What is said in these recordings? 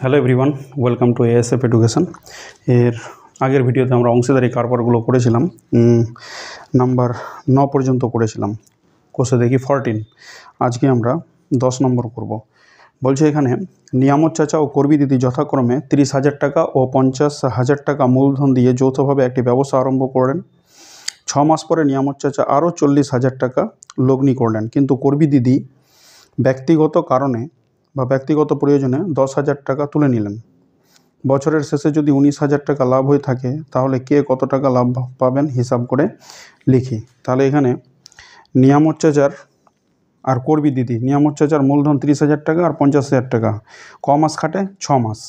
Hello everyone, welcome to ASF education. এর আগের ভিডিওতে আমরা অংশীদারি কারবারগুলো করেছিলাম, নাম্বার 9 পর্যন্ত করেছিলাম। কোষে দেখি 14। আজকে আমরা 10 নম্বর করব। বলছে এখানে নিয়ামত চাচা ও কর্মী দিদি যথাক্রমে 30,000 টাকা ও 50,000 টাকা মূলধন দিয়ে যৌথভাবে একটি ব্যবসা আরম্ভ করেন। 6 মাস পরে নিয়ামত চাচা আরও 40,000 টাকা লগ্নি করলেন, কিন্তু কর্মী দিদি ব্যক্তিগত কারণে বা ব্যক্তিগত প্রয়োজনে 10,000 টাকা তুলে নিলেন। বছরের শেষে যদি 19,000 টাকা লাভ হয়ে থাকে, তাহলে কে কত টাকা লাভ পাবেন হিসাব করে লিখি। তাহলে এখানে নিয়ামত চাচার আর কর্মী দিদি, নিয়ামত চাচার মূলধন 30,000 টাকা আর 50,000 টাকা। ক মাস খাটে? 6 মাস।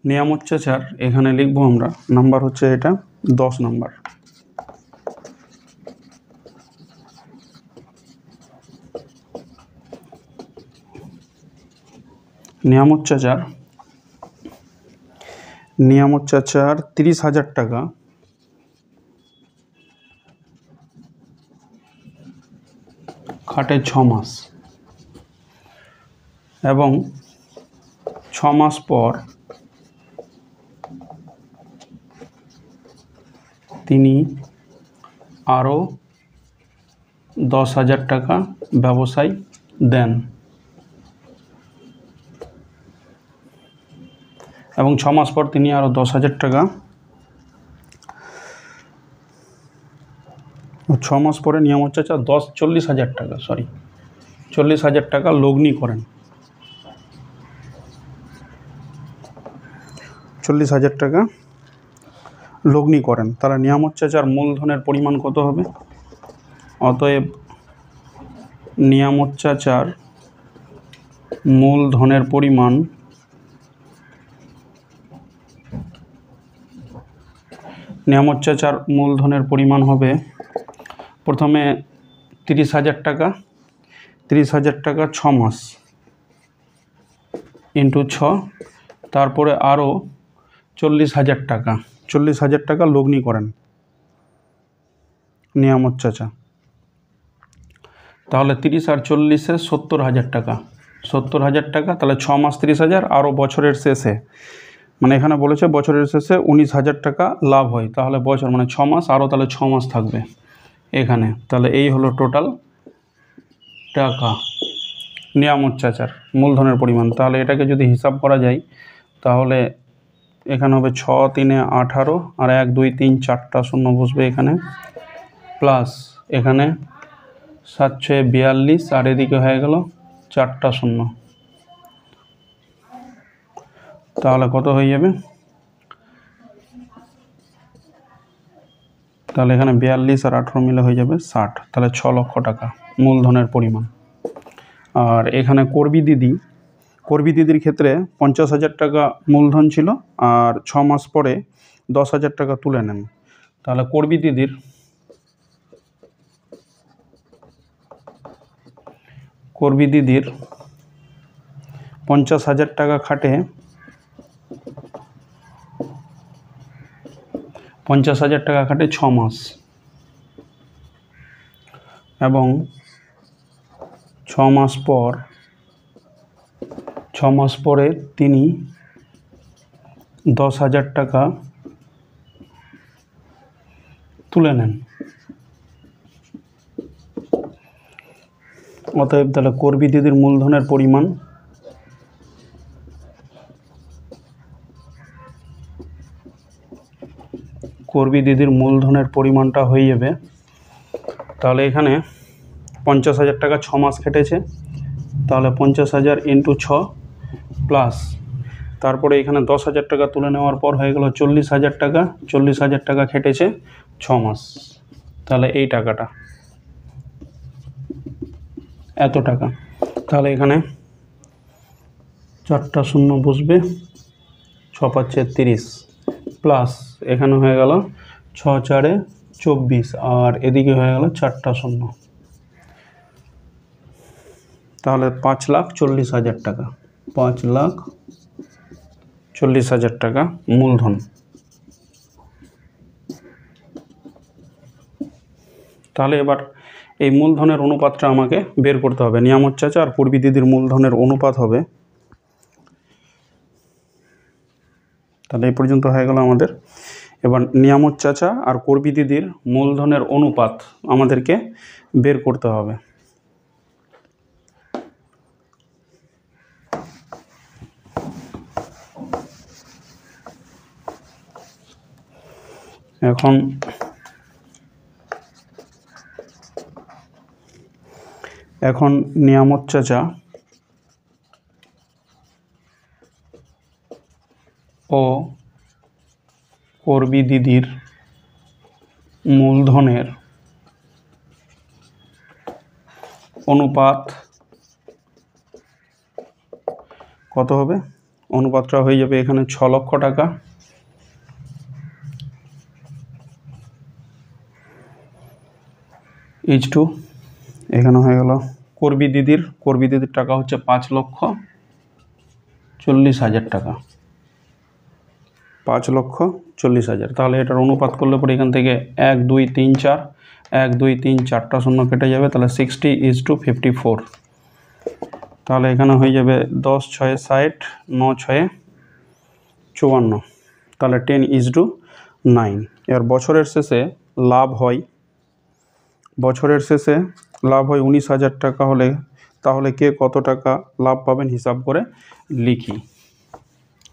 নিয়ামত চাচার এখানে লিখবো আমরা, নাম্বার হচ্ছে এটা 10 নাম্বার। নিয়ামত চাচার 30,000 টাকা খাটে 6 মাস, এবং 6 মাস পর তিনি আরও 10,000 টাকা ব্যবসায় দেন, এবং 6 মাস পর তিনি আরও 10,000 টাকা, 6 মাস পরে নিয়ামত চাচা 40,000 টাকা 40,000 টাকা লগ্নি করেন। 40,000 টাকা লগ্নি করেন। তাহলে নিয়ামত চাচার মূলধনের পরিমাণ কত হবে? অতএব নিয়ামত চাচার মূলধনের পরিমাণ হবে প্রথমে 30,000 টাকা, 30,000 টাকা 6 মাস ইন্টু 6, তারপরে আরও 40,000 টাকা, 40,000 টাকা লগ্নি করেন নিয়ামত চাচা। তাহলে 30 আর 40-এ 70,000 টাকা, 70,000 টাকা। তাহলে 6 মাস 30,000, আরও বছরের শেষে, মানে এখানে বলেছে বছরের শেষে 19,000 টাকা লাভ হয়, তাহলে বছর মানে 6 মাস, আরও তাহলে 6 মাস থাকবে এখানে। তাহলে এই হলো টোটাল টাকা নিয়ামত চাচার মূলধনের পরিমাণ। তাহলে এটাকে যদি হিসাব করা যায়, তাহলে এখানে হবে 6 3 18, আর 1 2 3 4টা শূন্য বসবে এখানে, প্লাস এখানে 7 6 42, আর এদিকে হয়ে গেল 4টা শূন্য। তাহলে কত হয়ে যাবে? তাহলে এখানে 42 আর 18 মিলে হয়ে যাবে 60। তাহলে 6 লক্ষ টাকা মূলধনের পরিমাণ। আর এখানে কর্মী দিদির ক্ষেত্রে 50,000 টাকা মূলধন ছিল, আর 6 মাস পরে 10,000 টাকা তুলে নেন। তাহলে কর্মী দিদির 50,000 টাকা খাটে, 50,000 টাকা খাটে 6 মাস, এবং 6 মাস পরে তিনি 10,000 টাকা তুলে নেন। অতএব তাহলে কর্মী দিদির মূলধনের পরিমাণ পরিমাণটা হয়ে যাবে, তাহলে এখানে 50,000 টাকা 6 মাস খেটেছে, তাহলে 50,000 ইন্টু 6, প্লাস তারপরে এখানে 10,000 টাকা তুলে নেওয়ার পর হয়ে গেল 40,000 টাকা, 40,000 টাকা খেটেছে 6 মাস। তাহলে এই টাকাটা এত টাকা। তাহলে এখানে 4টা শূন্য বসবে, 6 5 30, প্লাস এখানে হয়ে গেল 6 4 24, আর এদিকে হয়ে গেল 4টা শূন্য। তাহলে 5,40,000 টাকা, 5,40,000 টাকা মূলধন। তাহলে এবার এই মূলধনের অনুপাতটা আমাকে বের করতে হবে। নিয়ামত চাচা আর পূর্বী দিদির মূলধনের অনুপাত হবে তাহলে এই পর্যন্ত হয়ে গেল আমাদের। এবার নিয়ামত চাচা আর কর্বী দিদির মূলধনের অনুপাত আমাদেরকে বের করতে হবে। এখন নিয়ামত চাচা ও কর্বী দিদির মূলধনের অনুপাত কত হবে? অনুপাতটা হয়ে যাবে এখানে 6 লক্ষ টাকা, ইজ টু এখানে হয়ে গেল কর্বী দিদির টাকা হচ্ছে 5,40,000 টাকা, 5,40,000। তাহলে এটার অনুপাত করলে পরে এখান থেকে 1 2 3 4 1 2 3 4টা শূন্য কেটে যাবে, তাহলে 60:54। তাহলে এখানে হয়ে যাবে 10 6 60 9 6 54, তাহলে 10:9। এর বছরের শেষে লাভ হয় 19,000 টাকা হলে তাহলে কে কত টাকা লাভ পাবেন হিসাব করে লিখি।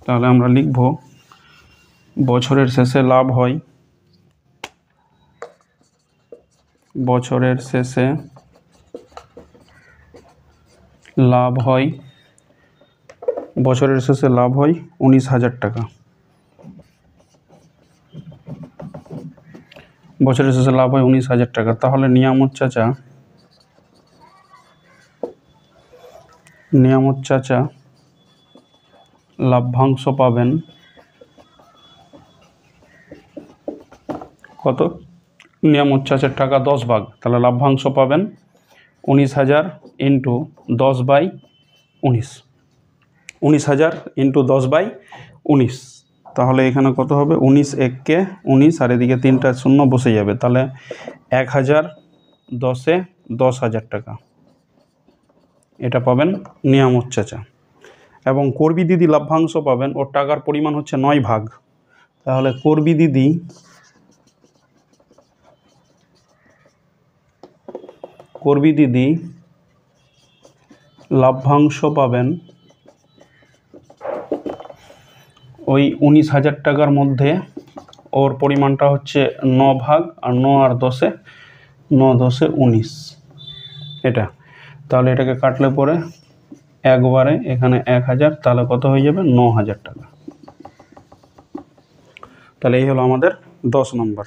তাহলে আমরা লিখব বছরের শেষে লাভ হয় 19,000 টাকা। বছরের শেষে লাভ হয় 19,000 টাকা। তাহলে নিয়ামত চাচা লাভ্যাংশ পাবেন কত? নিয়ামত চাচার টাকা 10 ভাগ, তাহলে লাভ্যাংশ পাবেন 19,000 ইন্টু 10/19, 19,000 ইন্টু 10/19। তাহলে এখানে কত হবে? 19 1 19 আর এদিকে 3টা শূন্য বসে যাবে, তাহলে 1,000 10 10,000 টাকা এটা পাবেন নিয়ামত চাচা। এবং কর্বী দিদি লাভ্যাংশ পাবেন, ওর টাকার পরিমাণ হচ্ছে 9 ভাগ, তাহলে কর্বী দিদি লাভ্যাংশ পাবেন ওই 19,000 টাকার মধ্যে ওর পরিমাণটা হচ্ছে 9 ভাগ, আর 9 আর 10 9 10 19 এটা। তাহলে এটাকে কাটলে পরে একবারে এখানে 1,000, তাহলে কত হয়ে যাবে? 9,000 টাকা। তাহলে এই হলো আমাদের 10 নম্বর।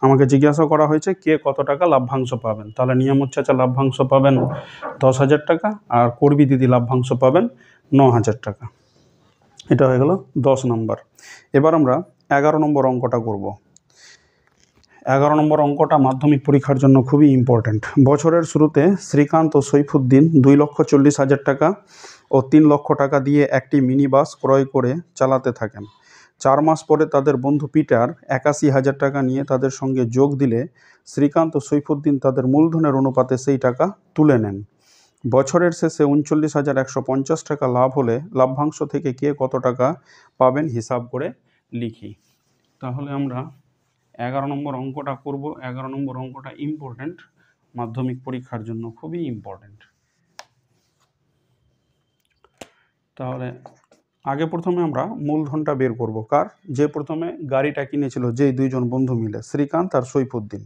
আমাকে জিজ্ঞাসা করা হয়েছে কে কত টাকা লাভ্যাংশ পাবেন। তাহলে নিয়ামত চাচা লাভ্যাংশ পাবেন 10,000 টাকা আর কর্বী দিদি লাভ্যাংশ পাবেন 9,000 টাকা। এটা হয়ে গেল 10 নম্বর। এবার আমরা 11 নম্বর অঙ্কটা করব। 11 নম্বর অঙ্কটা মাধ্যমিক পরীক্ষার জন্য খুবই ইম্পর্ট্যান্ট। বছরের শুরুতে শ্রীকান্ত ও সৈফুদ্দিন 2,40,000 টাকা ও 3 লক্ষ টাকা দিয়ে একটি মিনি বাস ক্রয় করে চালাতে থাকেন। 4 মাস পরে তাদের বন্ধু পিটার 81,000 টাকা নিয়ে তাদের সঙ্গে যোগ দিলে শ্রীকান্ত ও সৈফুদ্দিন তাদের মূলধনের অনুপাতে সেই টাকা তুলে নেন। বছরের শেষে 39,150 টাকা লাভ হলে লাভ্যাংশ থেকে কে কত টাকা পাবেন হিসাব করে লিখি। তাহলে আমরা 11 নম্বর অঙ্কটা করব। 11 নম্বর অঙ্কটা ইম্পর্ট্যান্ট, মাধ্যমিক পরীক্ষার জন্য খুবই ইম্পর্ট্যান্ট। তাহলে আগে প্রথমে আমরা মূলধনটা বের করব কার? যে প্রথমে গাড়িটা কিনেছিল, যেই দুইজন বন্ধু মিলে, শ্রীকান্ত আর সৈফুদ্দিন।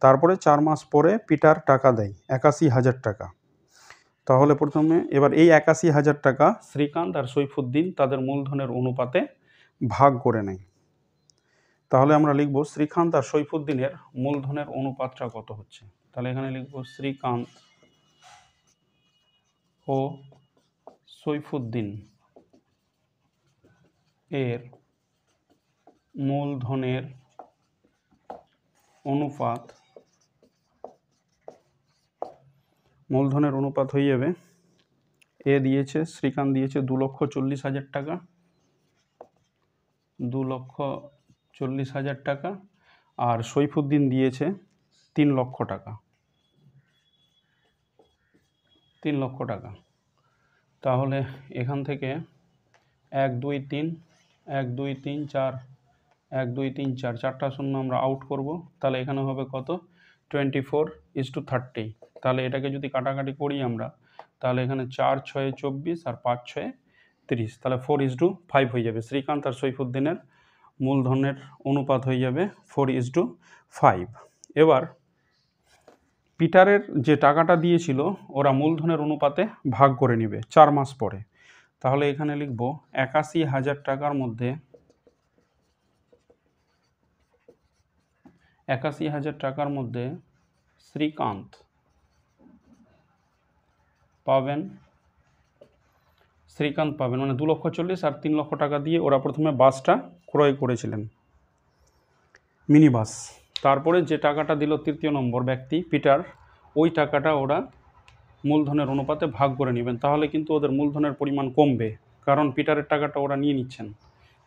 তারপরে 4 মাস পরে পিটার টাকা দেয় 81,000 টাকা। তাহলে প্রথমে এবার এই 81,000 টাকা শ্রীকান্ত আর সৈফুদ্দিন তাদের মূলধনের অনুপাতে ভাগ করে নেয়। তাহলে আমরা লিখব শ্রীকান্ত আর সৈফুদ্দিনের মূলধনের অনুপাতটা কত হচ্ছে। তাহলে এখানে লিখব শ্রীকান্ত ও সৈফুদ্দিন এর মূলধনের অনুপাত হয়ে যাবে, এ দিয়েছে শ্রীকান্ত দিয়েছে 2,40,000 টাকা, 2,40,000 টাকা, আর সৈফুদ্দিন দিয়েছে 3 লক্ষ টাকা, 3 লক্ষ টাকা। তাহলে এখান থেকে 1 2 3 1 2 3 4 1 2 3 4 চারটা শূন্য আমরা আউট করব, তাহলে এখানে হবে কত 24:30। তাহলে এটাকে যদি কাটাকাটি করি আমরা, তাহলে এখানে 4 6 24 আর 5 6 30, তাহলে 4:5 হয়ে যাবে। শ্রীকান্ত আর সৈফুদ্দিনের মূলধনের অনুপাত হয়ে যাবে 4:5। এবার পিটারের যে টাকাটা দিয়েছিল ওরা মূলধনের অনুপাতে ভাগ করে নেবে 4 মাস পরে। তাহলে এখানে লিখব 81,000 টাকার মধ্যে 81,000 টাকার মধ্যে শ্রীকান্ত পাবেন মানে 2,40,000 আর 3 লক্ষ টাকা দিয়ে ওরা প্রথমে বাসটা ক্রয় করেছিলেন, মিনি বাস। তারপরে যে টাকাটা দিল তৃতীয় নম্বর ব্যক্তি পিটার, ওই টাকাটা ওরা মূলধনের অনুপাতে ভাগ করে নেবেন। তাহলে কিন্তু ওদের মূলধনের পরিমাণ কমবে, কারণ পিটারের টাকাটা ওরা নিয়ে নিচ্ছেন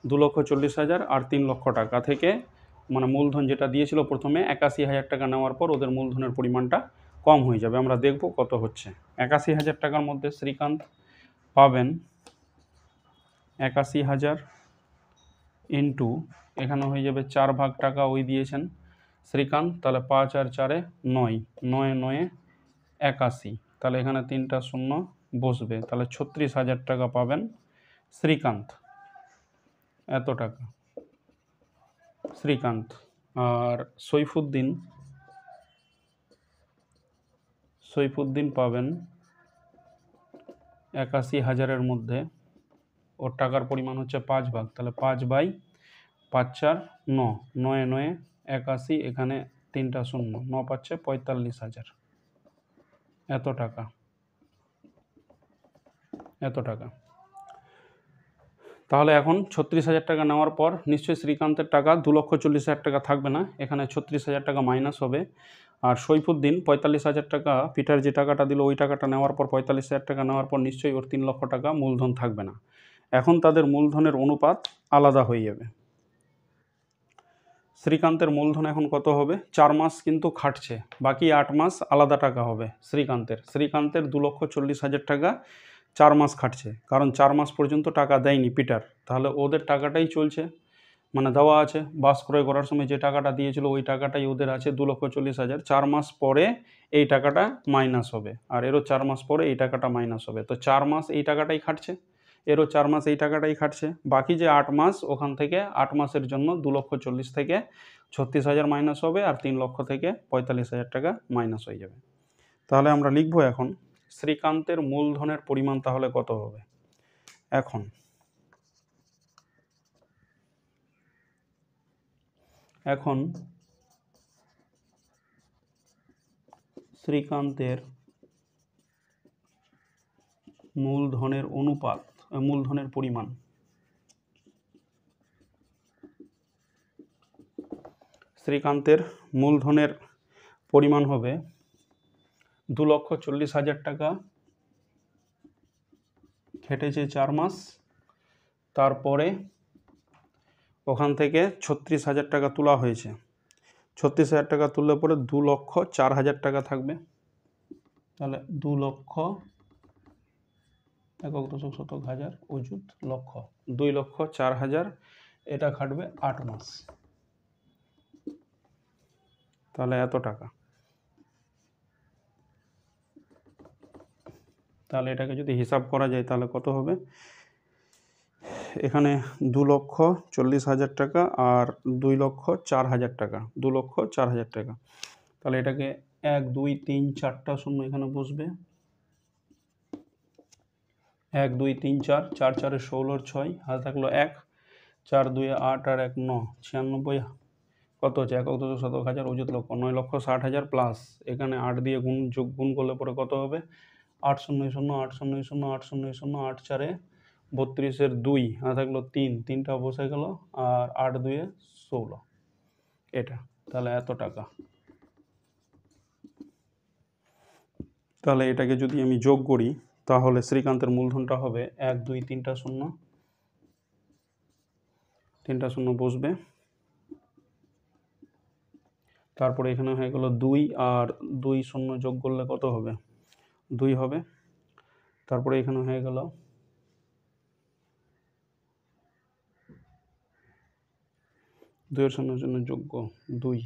2,40,000 আর 3 লক্ষ টাকা থেকে, মানে মূলধন যেটা দিয়েছিল প্রথমে 81,000 টাকা নেওয়ার পর ওদের মূলধনের পরিমাণটা কম হয়ে যাবে। আমরা দেখব কত হচ্ছে। 81,000 টাকার মধ্যে শ্রীকান্ত পাবেন 81,000 ইন্টু এখানে হয়ে যাবে 4 ভাগ টাকা ওই দিয়েছেন শ্রীকান্ত, তাহলে 5 আর 4 9, 9 9 81, তাহলে এখানে 3টা শূন্য বসবে, তাহলে 36,000 টাকা পাবেন শ্রীকান্ত। এত টাকা শ্রীকান্ত। আর সৈফুদ্দিন পাবেন 81,000-এর মধ্যে ওর টাকার পরিমাণ হচ্ছে 5 ভাগ, তাহলে 5/5 4 9, 9 9 81, এখানে 3টা শূন্য, 9 পাচ্ছে 45,000। এত টাকা। তাহলে এখন 36,000 টাকা নেওয়ার পর নিশ্চয়ই শ্রীকান্তের টাকা 2,40,000 টাকা থাকবে না, এখানে 36,000 টাকা মাইনাস হবে। আর সৈফুদ্দিন 45,000 টাকা, পিটার যে টাকাটা দিল ওই টাকাটা নেওয়ার পর 45,000 টাকা নেওয়ার পর নিশ্চয়ই ওর 3 লক্ষ টাকা মূলধন থাকবে না। এখন তাদের মূলধনের অনুপাত আলাদা হয়ে যাবে। শ্রীকান্তের মূলধন এখন কত হবে, 4 মাস কিন্তু খাটছে, বাকি 8 মাস আলাদা টাকা হবে শ্রীকান্তের 2,40,000 টাকা 4 মাস খাটছে, কারণ 4 মাস পর্যন্ত টাকা দেয়নি পিটার, তাহলে ওদের টাকাটাই চলছে, মানে দেওয়া আছে। বাস ক্রয় করার সময় যে টাকাটা দিয়েছিল ওই টাকাটাই ওদের আছে 2,40,000। 4 মাস পরে এই টাকাটা মাইনাস হবে, আর এরও 4 মাস পরে এই টাকাটা মাইনাস হবে, তো 4 মাস এই টাকাটাই খাটছে, এরও 4 মাস এই টাকাটাই খাটছে। বাকি যে 8 মাস, ওখান থেকে 8 মাসের জন্য 2,40,000 থেকে 36,000 মাইনাস হবে, আর 3 লক্ষ থেকে 45,000 টাকা মাইনাস হয়ে যাবে। তাহলে আমরা লিখব এখন শ্রীকান্তের মূলধনের পরিমাণ তাহলে কত হবে। এখন শ্রীকান্তের মূলধনের অনুপাত, মূলধনের পরিমাণ, শ্রীকান্তের মূলধনের পরিমাণ হবে 2,40,000 টাকা খেটেছে 4 মাস, তারপরে ওখান থেকে 36,000 টাকা তোলা হয়েছে, 36,000 টাকা তুললে পরে 2,04,000 টাকা থাকবে, তাহলে 2 লক্ষ একক দশক শতক হাজার অযুত লক্ষ, 2,04,000, এটা খাটবে 8 মাস, তাহলে এত টাকা। তাহলে এটাকে যদি হিসাব করা যায় তাহলে কত হবে, এখানে 2,40,000 টাকা আর 2,04,000 টাকা, 2,04,000 টাকা। তাহলে এটাকে 1 2 3 4টা শূন্য এখানে বসবে, 1 2 3 4, 4 4 16 6, হাতে থাকলো 1, 4 2 8 আর 1 9, 96, কত হচ্ছে একক দশক শতক হাজার অযুত লক্ষ, 9,60,000 প্লাস এখানে 8 দিয়ে গুণ করলে পরে কত হবে, 8 0 0 8 0 0 8 0 0 8 4 32-এর 2, হাতে থাকলো 3, 3টা বসে গেল, আর 8 2 16, এটা। তাহলে এত টাকা। তাহলে এটাকে যদি আমি যোগ করি তাহলে শ্রীকান্তের মূলধনটা হবে 1 2 3টা শূন্য, 3টা শূন্য বসবে, তারপরে এখানে হয়ে গেল 2 আর 2 শূন্য যোগ করলে কত হবে, 2 হবে, তারপরে এখানে হয়ে গেল 2-এর জন্য যোগ্য 2,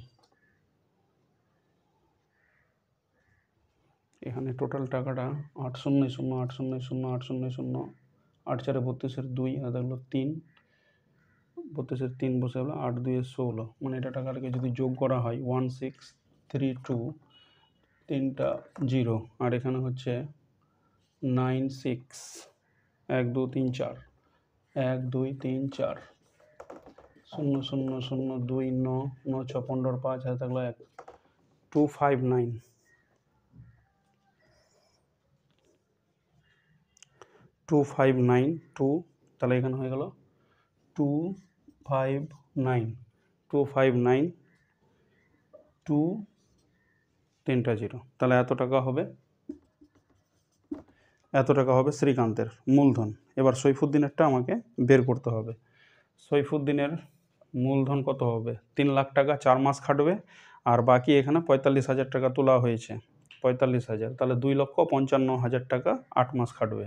এখানে টোটাল টাকাটা 800,800,800 8 4 32 2 আর হলো 3 32 3 বসে গেল 8 2 16, মানে এটা টাকাটাকে যদি যোগ করা হয় 1632 3টা 0 আর এখানে হচ্ছে 96 1 2 3 4 1 2 3 4 0 0 0 2 9 9 6 15 5 হাতে থাকলো 1 259 2 তাহলে এখানে হয়ে গেল 259 259 2 3টা 0, তাহলে এত টাকা হবে শ্রীকান্তের মূলধন। এবার সৈফুদ্দিনেরটা আমাকে বের করতে হবে। সৈফুদ্দিনের মূলধন কত হবে? 3 লাখ টাকা 4 মাস খাটবে, আর বাকি এখানে 45,000 টাকা তোলা হয়েছে, 45,000, তাহলে 2,55,000 টাকা 8 মাস খাটবে।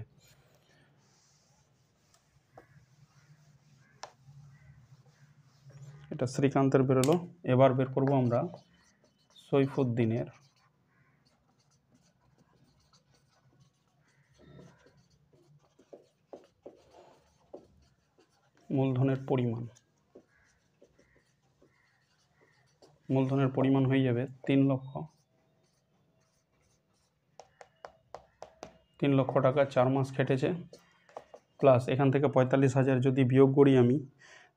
এটা শ্রীকান্তের বেরোলো। এবার বের করব আমরা সৈফুদ্দিনের মূলধনের পরিমাণ। মূলধনের পরিমাণ হয়ে যাবে 3 লক্ষ টাকা 4 মাস খেটেছে, প্লাস এখান থেকে 45,000 যদি বিয়োগ করি আমি,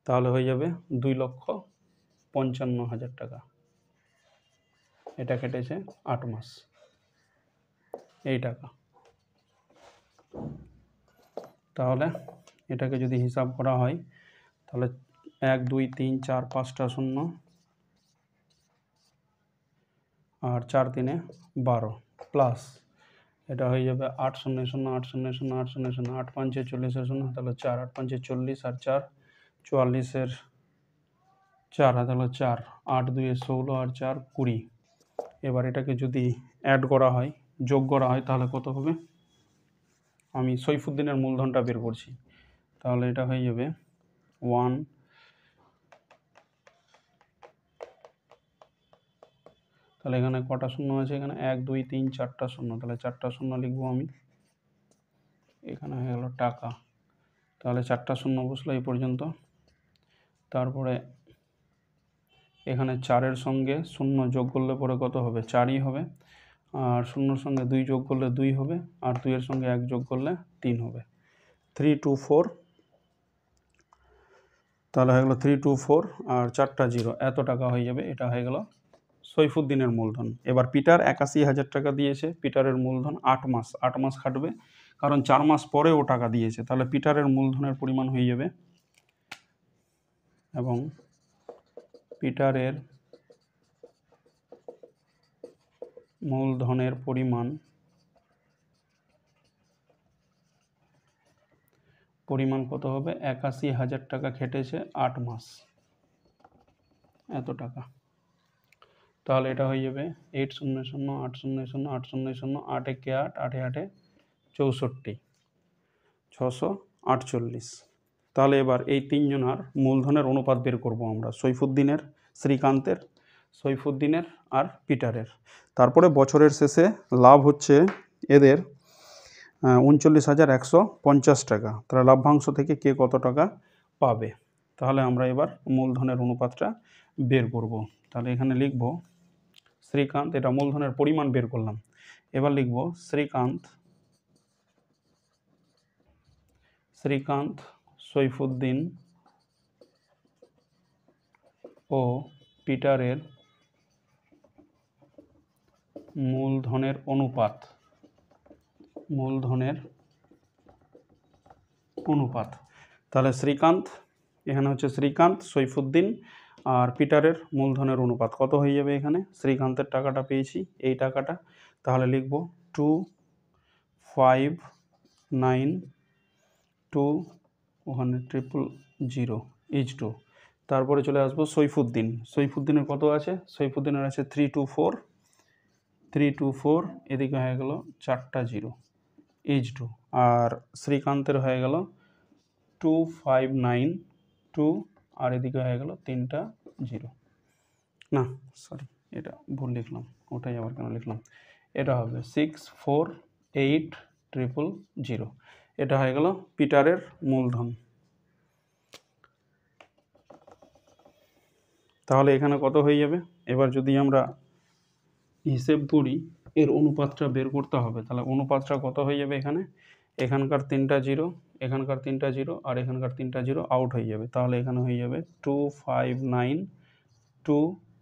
তাহলে হয়ে যাবে 2,55,000 টাকা। এটা কেটেছে 8 মাস, এই টাকা। তাহলে এটাকে যদি হিসাব করা হয়, তাহলে 1 2 3 4 5টা 0 আর 4 3 12, প্লাস এটা হয়ে যাবে 8 0 0 8 0 0 8 0 0 8 5 40 0, তাহলে 4 8 5 40 আর 4 44 4 হাতে হলো 4 8 2 16 আর 4 20। এবার এটাকে যদি অ্যাড করা হয়, যোগ করা হয়, তাহলে কত হবে? আমি সৈফুদ্দিনের মূলধনটা বের করছি, তাহলে এটা হয়ে যাবে 1, তাহলে এখানে কটা শূন্য আছে? এখানে 1 2 3 4টা 0, তাহলে 4টা 0 লিখবো আমি। এখানে হয়ে গেল টাকা, তাহলে 4টা 0 বসলো এই পর্যন্ত। তারপরে এখানে 4-এর সঙ্গে 0 যোগ করলে পরে কত হবে? 4ই হবে, আর 0-র সঙ্গে 2 যোগ করলে 2 হবে, আর 2-এর সঙ্গে 1 যোগ করলে 3 হবে। 324, তাহলে হয়ে গেল 324 আর 4টা 0, এত টাকা হয়ে যাবে। এটা হয়ে গেল সৈফুদ্দিনের মূলধন। এবার পিটার 81,000 টাকা দিয়েছে, পিটারের মূলধন 8 মাস খাটবে, কারণ 4 মাস পরে ও টাকা দিয়েছে, তাহলে পিটারের মূলধনের পরিমাণ হয়ে যাবে, এবং পিটারের মূলধনের পরিমাণ কত হবে? 81,000 টাকা খেটেছে 8 মাস, এত টাকা। তাহলে এটা হয়ে যাবে 8 0 0 8 0 0 8 0 0 8 1 8 8 8 64 648। তাহলে এবার এই তিনজনার মূলধনের অনুপাত বের করব আমরা, সৈফুদ্দিনের, শ্রীকান্তের, সৈফুদ্দিনের আর পিটারের। তারপরে বছরের শেষে লাভ হচ্ছে এদের 39,150 টাকা। তাহলে লাভ্যাংশ থেকে কে কত টাকা পাবে? তাহলে আমরা এবার মূলধনের অনুপাতটা বের করব। তাহলে এখানে লিখব শ্রীকান্ত, এটা মূলধনের পরিমাণ বের করলাম। এবার লিখব শ্রীকান্ত, সৈফুদ্দিন ও পিটারের মূলধনের অনুপাত। তাহলে শ্রীকান্ত, এখানে হচ্ছে শ্রীকান্ত, সৈফুদ্দিন আর পিটারের মূলধনের অনুপাত কত হয়ে যাবে? এখানে শ্রীকান্তের টাকাটা পেয়েছি, এই টাকাটা, তাহলে লিখব 259 ওখানে 000 H2। তারপরে চলে আসবো সৈফুদ্দিনের কত আছে? সৈফুদ্দিনের আছে 324, এদিকে হয়ে গেল 4টা 0 H2, আর শ্রীকান্তের হয়ে গেল 2592, আর এদিকে হয়ে গেল 3টা জিরো, না সরি এটা ভুল লিখলাম, ওটাই আবার কেন লিখলাম, এটা হবে 648,000। এটা হয়ে গেল পিটারের মূলধন। তাহলে এখানে কত হয়ে যাবে? এবার যদি আমরা হিসেব করি, এর অনুপাতটা বের করতে হবে, তাহলে অনুপাতটা কত হয়ে যাবে? এখানকার 3টা জিরো, এখানকার 3টা জিরো, আর এখানকার 3টা জিরো আউট হয়ে যাবে। তাহলে এখানে হয়ে যাবে 259,2,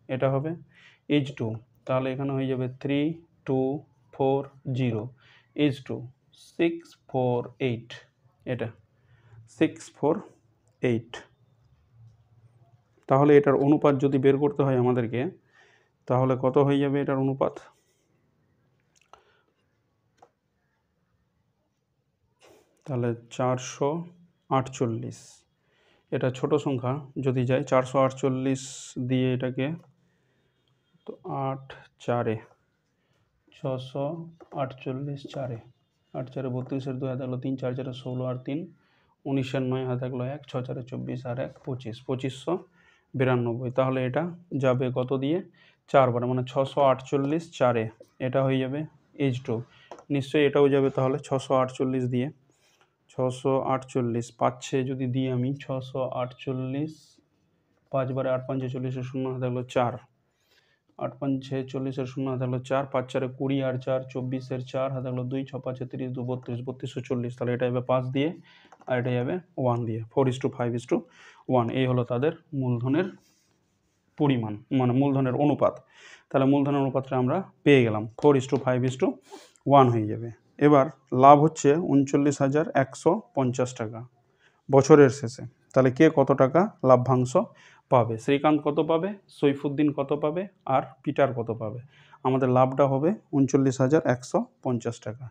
এটা হবে H2। তাহলে এখানে হয়ে যাবে 3240 H2 648, এটা 648। তাহলে এটার অনুপাত যদি বের করতে হয় আমাদেরকে, তাহলে কত হয়ে যাবে এটার অনুপাত? তাহলে 448, এটা ছোট সংখ্যা যদি যায় 448 দিয়ে এটাকে, তো 8 4-এ 648 4-এ, 8 4-এ 32, 2 হাতে গেলো 3, 4 4-এ 16, আর 3 19, 9 হাতে গেলো 1, 6 4-এ 24, আর 1 25, 2592। তাহলে এটা যাবে কত দিয়ে? 4 বারে, মানে 648 4-এ, এটা হয়ে যাবে H2। নিশ্চয়ই এটাও যাবে তাহলে 648 দিয়ে, 648 5-এ যদি দিই আমি, 648 5 বারে 8 5 40-এর 0 হাতে গেলো 4, 8 5 40-এর 0 হাতে গেলো 4, 5 4-এ 20, আর 4 24-এর 4 হাতে গেলো 2, 6 5 30, 2 32, 3240। তাহলে এটা যাবে 5 দিয়ে, আর এটা যাবে 1 দিয়ে, 4:5:1। এই হলো তাদের মূলধনের পরিমাণ, মানে মূলধনের অনুপাত। তাহলে মূলধনের অনুপাতটা আমরা পেয়ে গেলাম, 4:5:1 হয়ে যাবে। এবার লাভ হচ্ছে 39,150 টাকা বছরের শেষে। তাহলে কে কত টাকা লাভ্যাংশ পাবে? শ্রীকান্ত কত পাবে, সৈফুদ্দিন কত পাবে, আর পিটার কত পাবে? আমাদের লাভটা হবে 39,150 টাকা।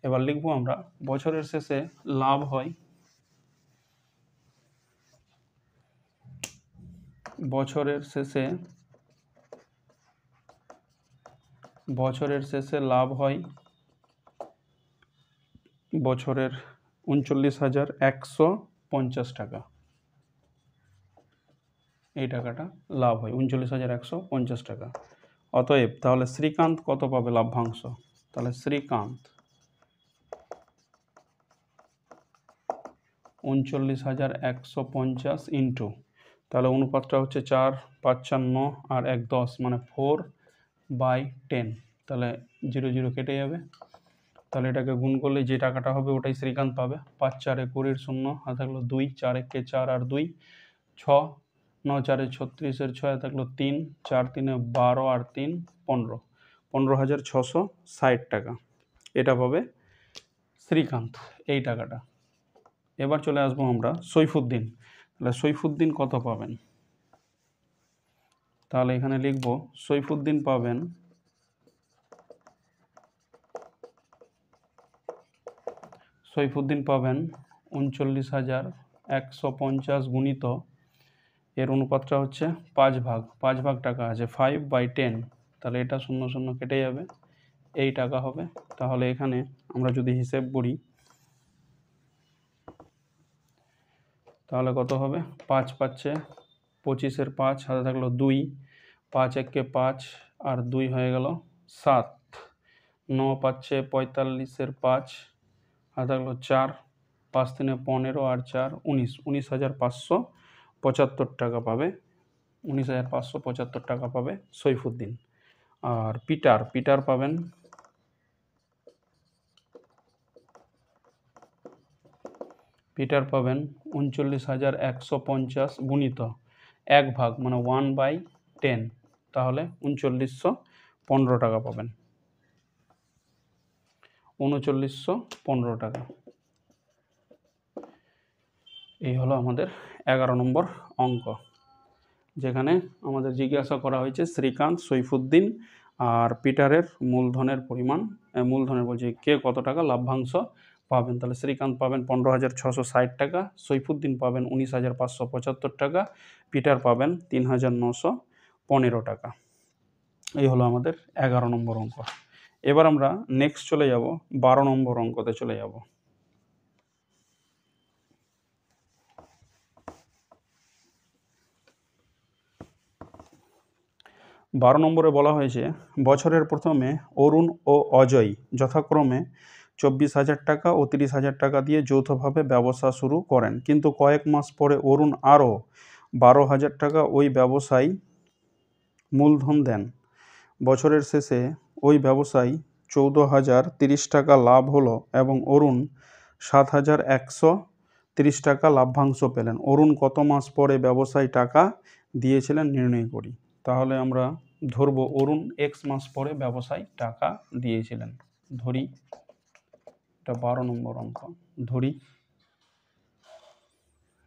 এবার লিখবো আমরা, বছরের শেষে লাভ হয়, বছরের শেষে লাভ হয় বছরের 39,150 টাকা। এই টাকাটা লাভ হয় 39,150 টাকা। অতএব তাহলে শ্রীকান্ত কত পাবে লাভ্যাংশ? তাহলে শ্রীকান্ত 39,150 ইন্টু, তাহলে অনুপাতটা হচ্ছে 4 5 4 9 আর 1 10, মানে 4/10। তাহলে 0 0 কেটে যাবে, তাহলে এটাকে গুণ করলে যে টাকাটা হবে ওটাই শ্রীকান্ত পাবে। 5 4-এ 20-এর 0 হাতে থাকলো 2, 4 1-এ 4 আর 2 6, 9 4-এ 36-এর 6 হাতে থাকলো 3, 4 3-এ 12 আর 3 15, 15,660 টাকা এটা পাবে শ্রীকান্ত, এই টাকাটা। এবার চলে আসবো আমরা সৈফুদ্দিন। তাহলে সৈফুদ্দিন কত পাবেন? তাহলে এখানে লিখব সৈফুদ্দিন পাবেন 39,150 গুণিত, এর অনুপাতটা হচ্ছে 5 ভাগ, 5 ভাগ টাকা আছে 5/10। তাহলে এটা 0 0 কেটে যাবে, এই টাকা হবে। তাহলে এখানে আমরা যদি হিসেব করি, তাহলে কত হবে? 5 5-এ 25-এর 5 হাতে থাকলো 2, 5 1-এ 5 আর 2 হয়ে গেল 7, 9 5-এ 45-এর 5 হাতে থাকলো 4, 5 3-এ 15 আর 4 19, 19,575 টাকা পাবে, 19,575 টাকা পাবে সৈফুদ্দিন। আর পিটার পাবেন 39,150 গুণিত 1 ভাগ, মানে 1/10, তাহলে 3915 টাকা পাবেন, 3915 টাকা। এই হলো আমাদের 11 নম্বর অঙ্ক, যেখানে আমাদের জিজ্ঞাসা করা হয়েছে শ্রীকান্ত, সৈফুদ্দিন আর পিটারের মূলধনের পরিমাণ, মূলধনের বলছে কে কত টাকা লাভ্যাংশ পাবেন। তাহলে শ্রীকান্ত পাবেন 15,660 টাকা, সৈফুদ্দিন পাবেন 19,575 টাকা, পিটার পাবেন 3,915 টাকা। এই হলো আমাদের 11 নম্বর অঙ্ক। এবার আমরা নেক্সট চলে যাব 12 নম্বর অঙ্কতে চলে যাব। 12 নম্বরে বলা হয়েছে বছরের প্রথমে অরুণ ও অজয় যথাক্রমে 24,000 টাকা ও 30,000 টাকা দিয়ে যৌথভাবে ব্যবসা শুরু করেন, কিন্তু কয়েক মাস পরে অরুণ আরও 12,000 টাকা ওই ব্যবসায় মূলধন দেন। বছরের শেষে ওই ব্যবসায় 14,030 টাকা লাভ হলো এবং অরুণ 7,130 টাকা লাভ্যাংশ পেলেন। অরুণ কত মাস পরে ব্যবসায় টাকা দিয়েছিলেন নির্ণয় করি। তাহলে আমরা ধরব অরুণ এক্স মাস পরে ব্যবসায় টাকা দিয়েছিলেন। ধরি এটা 12 নম্বর অঙ্ক। ধরি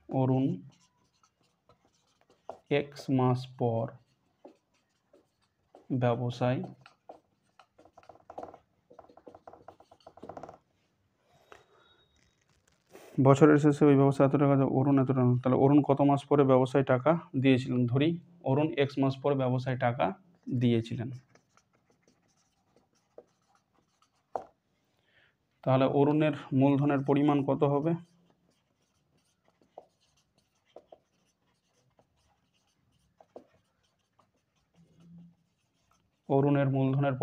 অরুণ এক্স মাস পর ব্যবসায় বছরের শেষে ওই ব্যবসায় এত টাকা অরুণ এত টাকা, তাহলে অরুণ কত মাস পরে ব্যবসায় টাকা দিয়েছিলেন। ধরি অরুণ এক্স মাস পরে ব্যবসায় টাকা দিয়েছিলেন। তাহলে অরুণের মূলধনের পরিমাণ কত হবে? অরুণের মূলধনের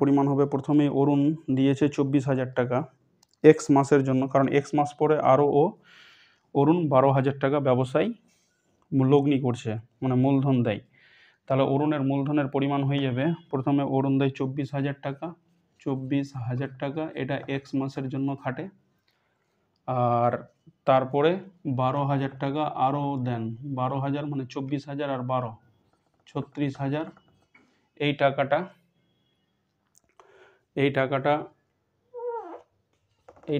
পরিমাণ হবে, প্রথমে অরুণ দিয়েছে 24,000 টাকা এক্স মাসের জন্য, কারণ এক্স মাস পরে আরও অরুণ 12,000 টাকা ব্যবসায় লগ্নি করছে, মানে মূলধন দেয়। তাহলে অরুণের মূলধনের পরিমাণ হয়ে যাবে, প্রথমে অরুণ দেয় 24,000 টাকা, 24,000 টাকা এটা এক্স মাসের জন্য খাটে, আর তারপরে 12,000 টাকা আরও দেন। 12,000 মানে 24,000 আর 12 36,000। এই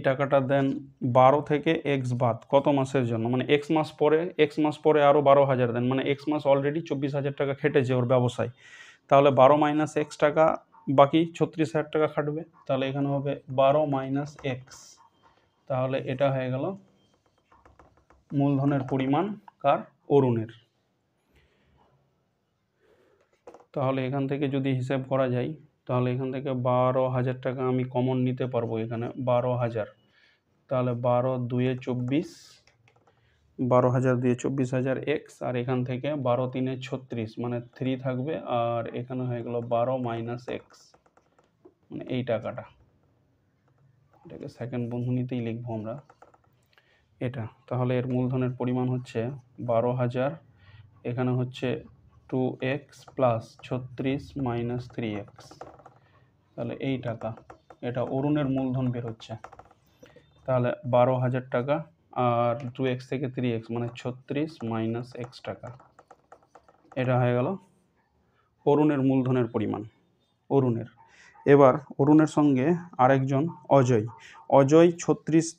টাকাটা দেন 12 থেকে এক্স বাদ কত মাসের জন্য, মানে এক্স মাস পরে আরও 12,000 দেন, মানে এক্স মাস অলরেডি 24,000 টাকা খেটেছে ওর ব্যবসায়। তাহলে 12 মাইনাস এক্স টাকা বাকি 36,000 টাকা খাটবে। তাহলে এখানে হবে 12 মাইনাস এক্স। তাহলে এটা হয়ে গেল মূলধনের পরিমাণ কার? অরুণের। তাহলে এখান থেকে যদি হিসাব করা যায়, তাহলে এখান থেকে 12,000 টাকা আমি কমন নিতে পারবো, এখানে 12,000। তাহলে 12 2 24, 12,000 দিয়ে 24,000 এক্স, আর এখান থেকে 12 3 36, মানে 3 থাকবে, আর এখানে হয়ে গেল 12 মাইনাস এক্স, মানে এই টাকাটা। এটাকে সেকেন্ড বন্ধনীতেই লিখবো আমরা এটা। তাহলে এর মূলধনের পরিমাণ হচ্ছে 12,000, এখানে হচ্ছে 2x প্লাস 36 মাইনাস 3x, তাহলে এই টাকা, এটা অরুণের মূলধন বের হচ্ছে। তাহলে 12,000 টাকা আর 2x থেকে 3x, মানে 36 মাইনাস এক্স টাকা, এটা হয়ে গেল অরুণের মূলধনের পরিমাণ। অরুণের এবার অরুণের সঙ্গে আরেকজন অজয়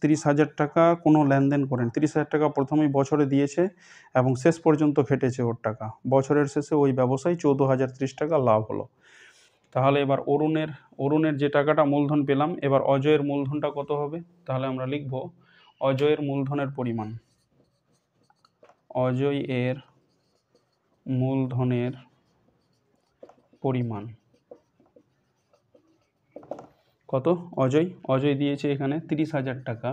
30,000 টাকা কোনো লেনদেন করেন। 30,000 টাকা প্রথমেই বছরে দিয়েছে এবং শেষ পর্যন্ত খেটেছে ওর টাকা। বছরের শেষে ওই ব্যবসায় 14,030 টাকা লাভ হলো। তাহলে এবার অরুণের যে টাকাটা মূলধন পেলাম, এবার অজয়ের মূলধনটা কত হবে? তাহলে আমরা লিখব অজয়ের মূলধনের পরিমাণ। অজয় এর মূলধনের পরিমাণ কত? অজয় দিয়েছে এখানে 30,000 টাকা,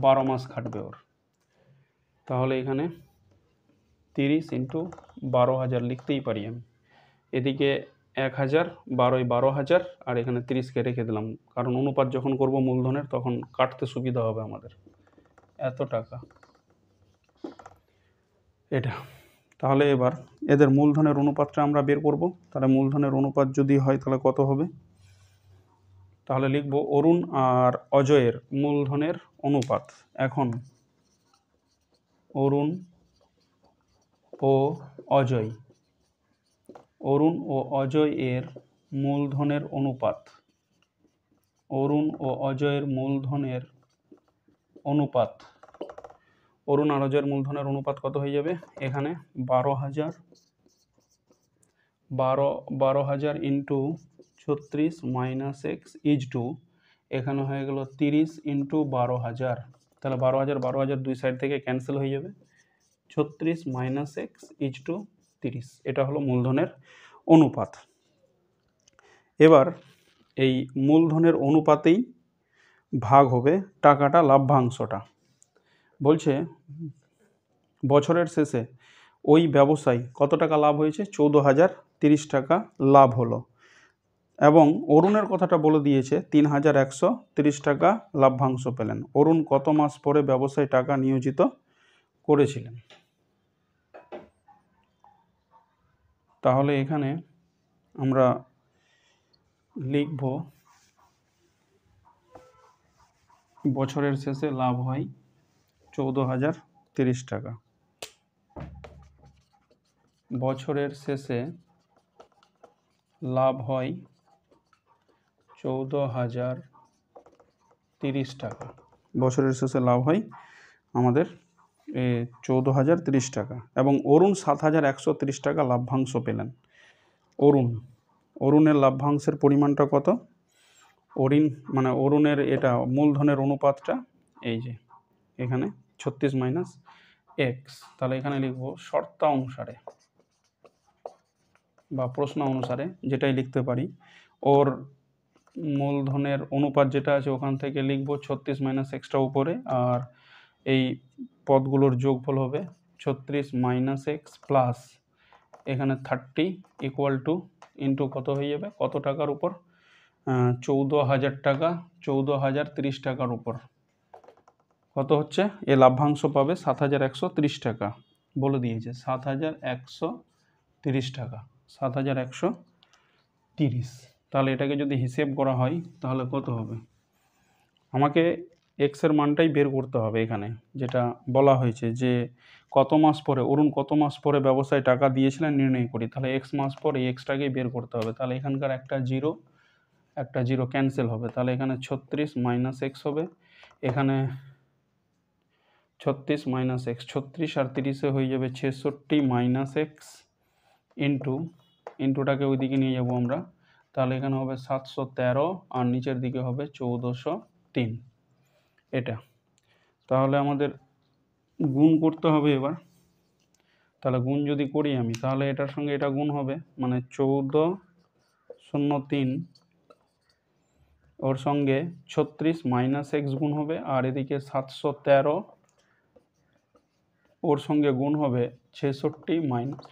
12 মাস খাটবে ওর। তাহলে এখানে 30 ইন্টু 12,000 লিখতেই পারি আমি। এদিকে 1,000, 12,000, আর এখানে 30কে রেখে দিলাম, কারণ অনুপাত যখন করব মূলধনের তখন কাটতে সুবিধা হবে আমাদের। এত টাকা এটা। তাহলে এবার এদের মূলধনের অনুপাতটা আমরা বের করব। তাহলে মূলধনের অনুপাত যদি হয় তাহলে কত হবে? তাহলে লিখব অরুণ আর অজয়ের মূলধনের অনুপাত। এখন অরুণ ও অজয় এর মূলধনের অনুপাত। অরুণ ও অজয়ের মূলধনের অনুপাত, অরুণ আর অজয়ের মূলধনের অনুপাত কত হয়ে যাবে? এখানে 12,000 into 36 minus x is two, এখানে হয়ে গেল 30 ইন্টু 12,000। তাহলে 12,000 দুই সাইড থেকে ক্যান্সেল হয়ে যাবে, 36 মাইনাস এক্স ইজ টু 30। এটা হলো মূলধনের অনুপাত। এবার এই মূলধনের অনুপাতেই ভাগ হবে টাকাটা, লাভ্যাংশটা। বলছে বছরের শেষে ওই ব্যবসায় কত টাকা লাভ হয়েছে? 14,030 টাকা লাভ হলো। এবং অরুণের কথাটা বলে দিয়েছে 3,130 টাকা লাভ্যাংশ পেলেন। অরুণ কত মাস পরে ব্যবসায় টাকা নিয়োজিত করেছিলেন? তাহলে এখানে আমরা লিখব বছরের শেষে লাভ হয় 14,030 টাকা। বছরের শেষে লাভ হয় 14,030 টাকা। বছরের শেষে লাভ হয় আমাদের 14,030 টাকা। এবং অরুণ 7,130 টাকা লাভ্যাংশ পেলেন। অরুণের লাভ্যাংশের পরিমাণটা কত? অরুণের এটা মূলধনের অনুপাতটা এই যে এখানে 36 মাইনাস এক্স। তাহলে এখানে লিখব শর্তানুসারে বা প্রশ্ন অনুসারে, যেটাই লিখতে পারি। ওর মূলধনের অনুপাত যেটা আছে ওখান থেকে লিখব 36 মাইনাস এক্সটা উপরে, আর এই পদগুলোর যোগফল হবে 36 মাইনাস এক্স প্লাস এখানে 30 ইকুয়াল টু ইন্টু কত হয়ে যাবে, কত টাকার উপর? 14,000 টাকা, 14,030 টাকার উপর কত হচ্ছে? এ লাভ্যাংশ পাবে 7,130 টাকা। বলে দিয়েছে 7,130 টাকা, 7,130। তাহলে এটাকে যদি হিসেব করা হয় তাহলে কত হবে? আমাকে এক্সের মানটাই বের করতে হবে। এখানে যেটা বলা হয়েছে যে কত মাস পরে, অরুণ কত মাস পরে ব্যবসায় টাকা দিয়েছিলেন নির্ণয় করি। তাহলে এক্স মাস পরে এই এক্সটাকেই বের করতে হবে। তাহলে এখানকার একটা জিরো ক্যান্সেল হবে। তাহলে এখানে 36 মাইনাস এক্স হবে, এখানে 36 মাইনাস এক্স, 36 আর 30-এ হয়ে যাবে 66 মাইনাস এক্স ইন্টুটাকে ওইদিকে নিয়ে যাব আমরা। তাহলে এখানে হবে 713 আর নিচের দিকে হবে 1403। এটা তাহলে আমাদের গুণ করতে হবে এবার। তাহলে গুণ যদি করি আমি, তাহলে এটার সঙ্গে এটা গুণ হবে, মানে 1403 ওর সঙ্গে 36 মাইনাস এক্স গুণ হবে, আর এদিকে 713 ওর সঙ্গে গুণ হবে 66 মাইনাস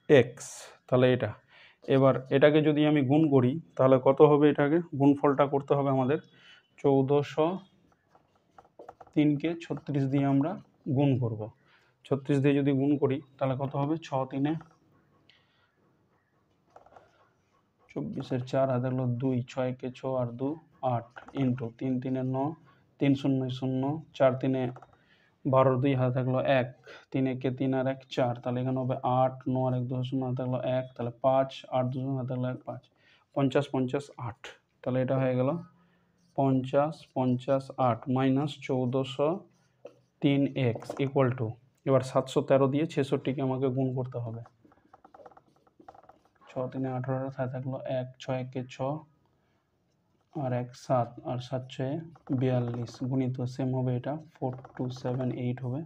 এক্স। তাহলে এটা এবার এটাকে যদি আমি গুণ করি তাহলে কত হবে? এটাকে গুণফলটা করতে হবে আমাদের। 1403-কে 36 দিয়ে আমরা গুণ করব। 36 দিয়ে যদি গুণ করি তাহলে কত হবে? 6 3-এ 24-এর 4 হাতে হলো 2, 6 কে 6 আর 2 8 ইন্টু 3 3-এ 9, 3 0 0, 4 3-এ 12, 2 হাতে থাকলো 1, 3 1-এ 3 আর 1 4। তাহলে এখানে হবে 8, 9 আর 1 2 0 হাতে থাকলো 1, তাহলে 5, 8 2 হাতে থাকলো 1 5, 50 50 8। তাহলে এটা হয়ে গেল 50 50 8 মাইনাস 1403 এক্স ইকুয়াল টু, এবার 713 দিয়ে 66-কে আমাকে গুণ করতে হবে। 6 3-এ 18, হাতে থাকলো 1, 6 1-এ 6 আর 1 7 আর 7 6-এ 42 গুণিত সেম হবে এটা 4278 হবে।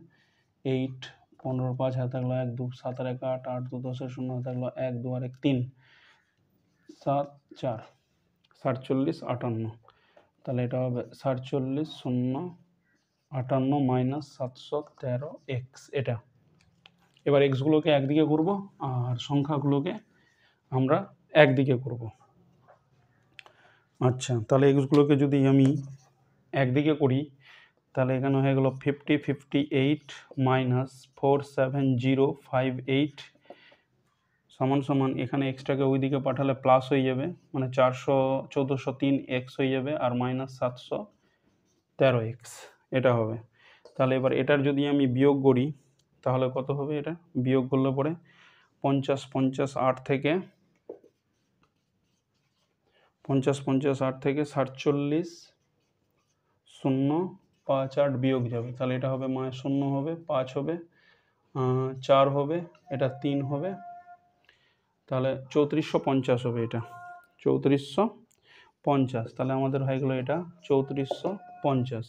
8 15 5 হাতে থাকলো 1 2 7 আর 1 8 8 2 10 0 হাতে থাকলো 1 2 আর 1 3 7 4 47 58। তাহলে এটা হবে 47 0 58 মাইনাস 713 এক্স। এটা এবার এক্সগুলোকে একদিকে করব আর সংখ্যাগুলোকে আমরা একদিকে করব। আচ্ছা, তাহলে এক্সগুলোকে যদি আমি একদিকে করি তাহলে এখানে হয়ে গেল 50 58 মাইনাস 47058 সমান সমান, এখানে এক্সটাকে ওইদিকে পাঠালে প্লাস হয়ে যাবে, মানে 1403 এক্স হয়ে যাবে আর মাইনাস 713 এক্স এটা হবে। তাহলে এবার এটার যদি আমি বিয়োগ করি তাহলে কত হবে? এটা বিয়োগ করলে পরে 50 50 8 থেকে 50 50 8 থেকে 47 0 5 8 বিয়োগ যাবে। তাহলে এটা হবে 0 হবে, 5 হবে, 4 হবে, এটা 3 হবে, তাহলে 3450 হবে। এটা 3450। তাহলে আমাদের হয়ে গেল এটা 3450।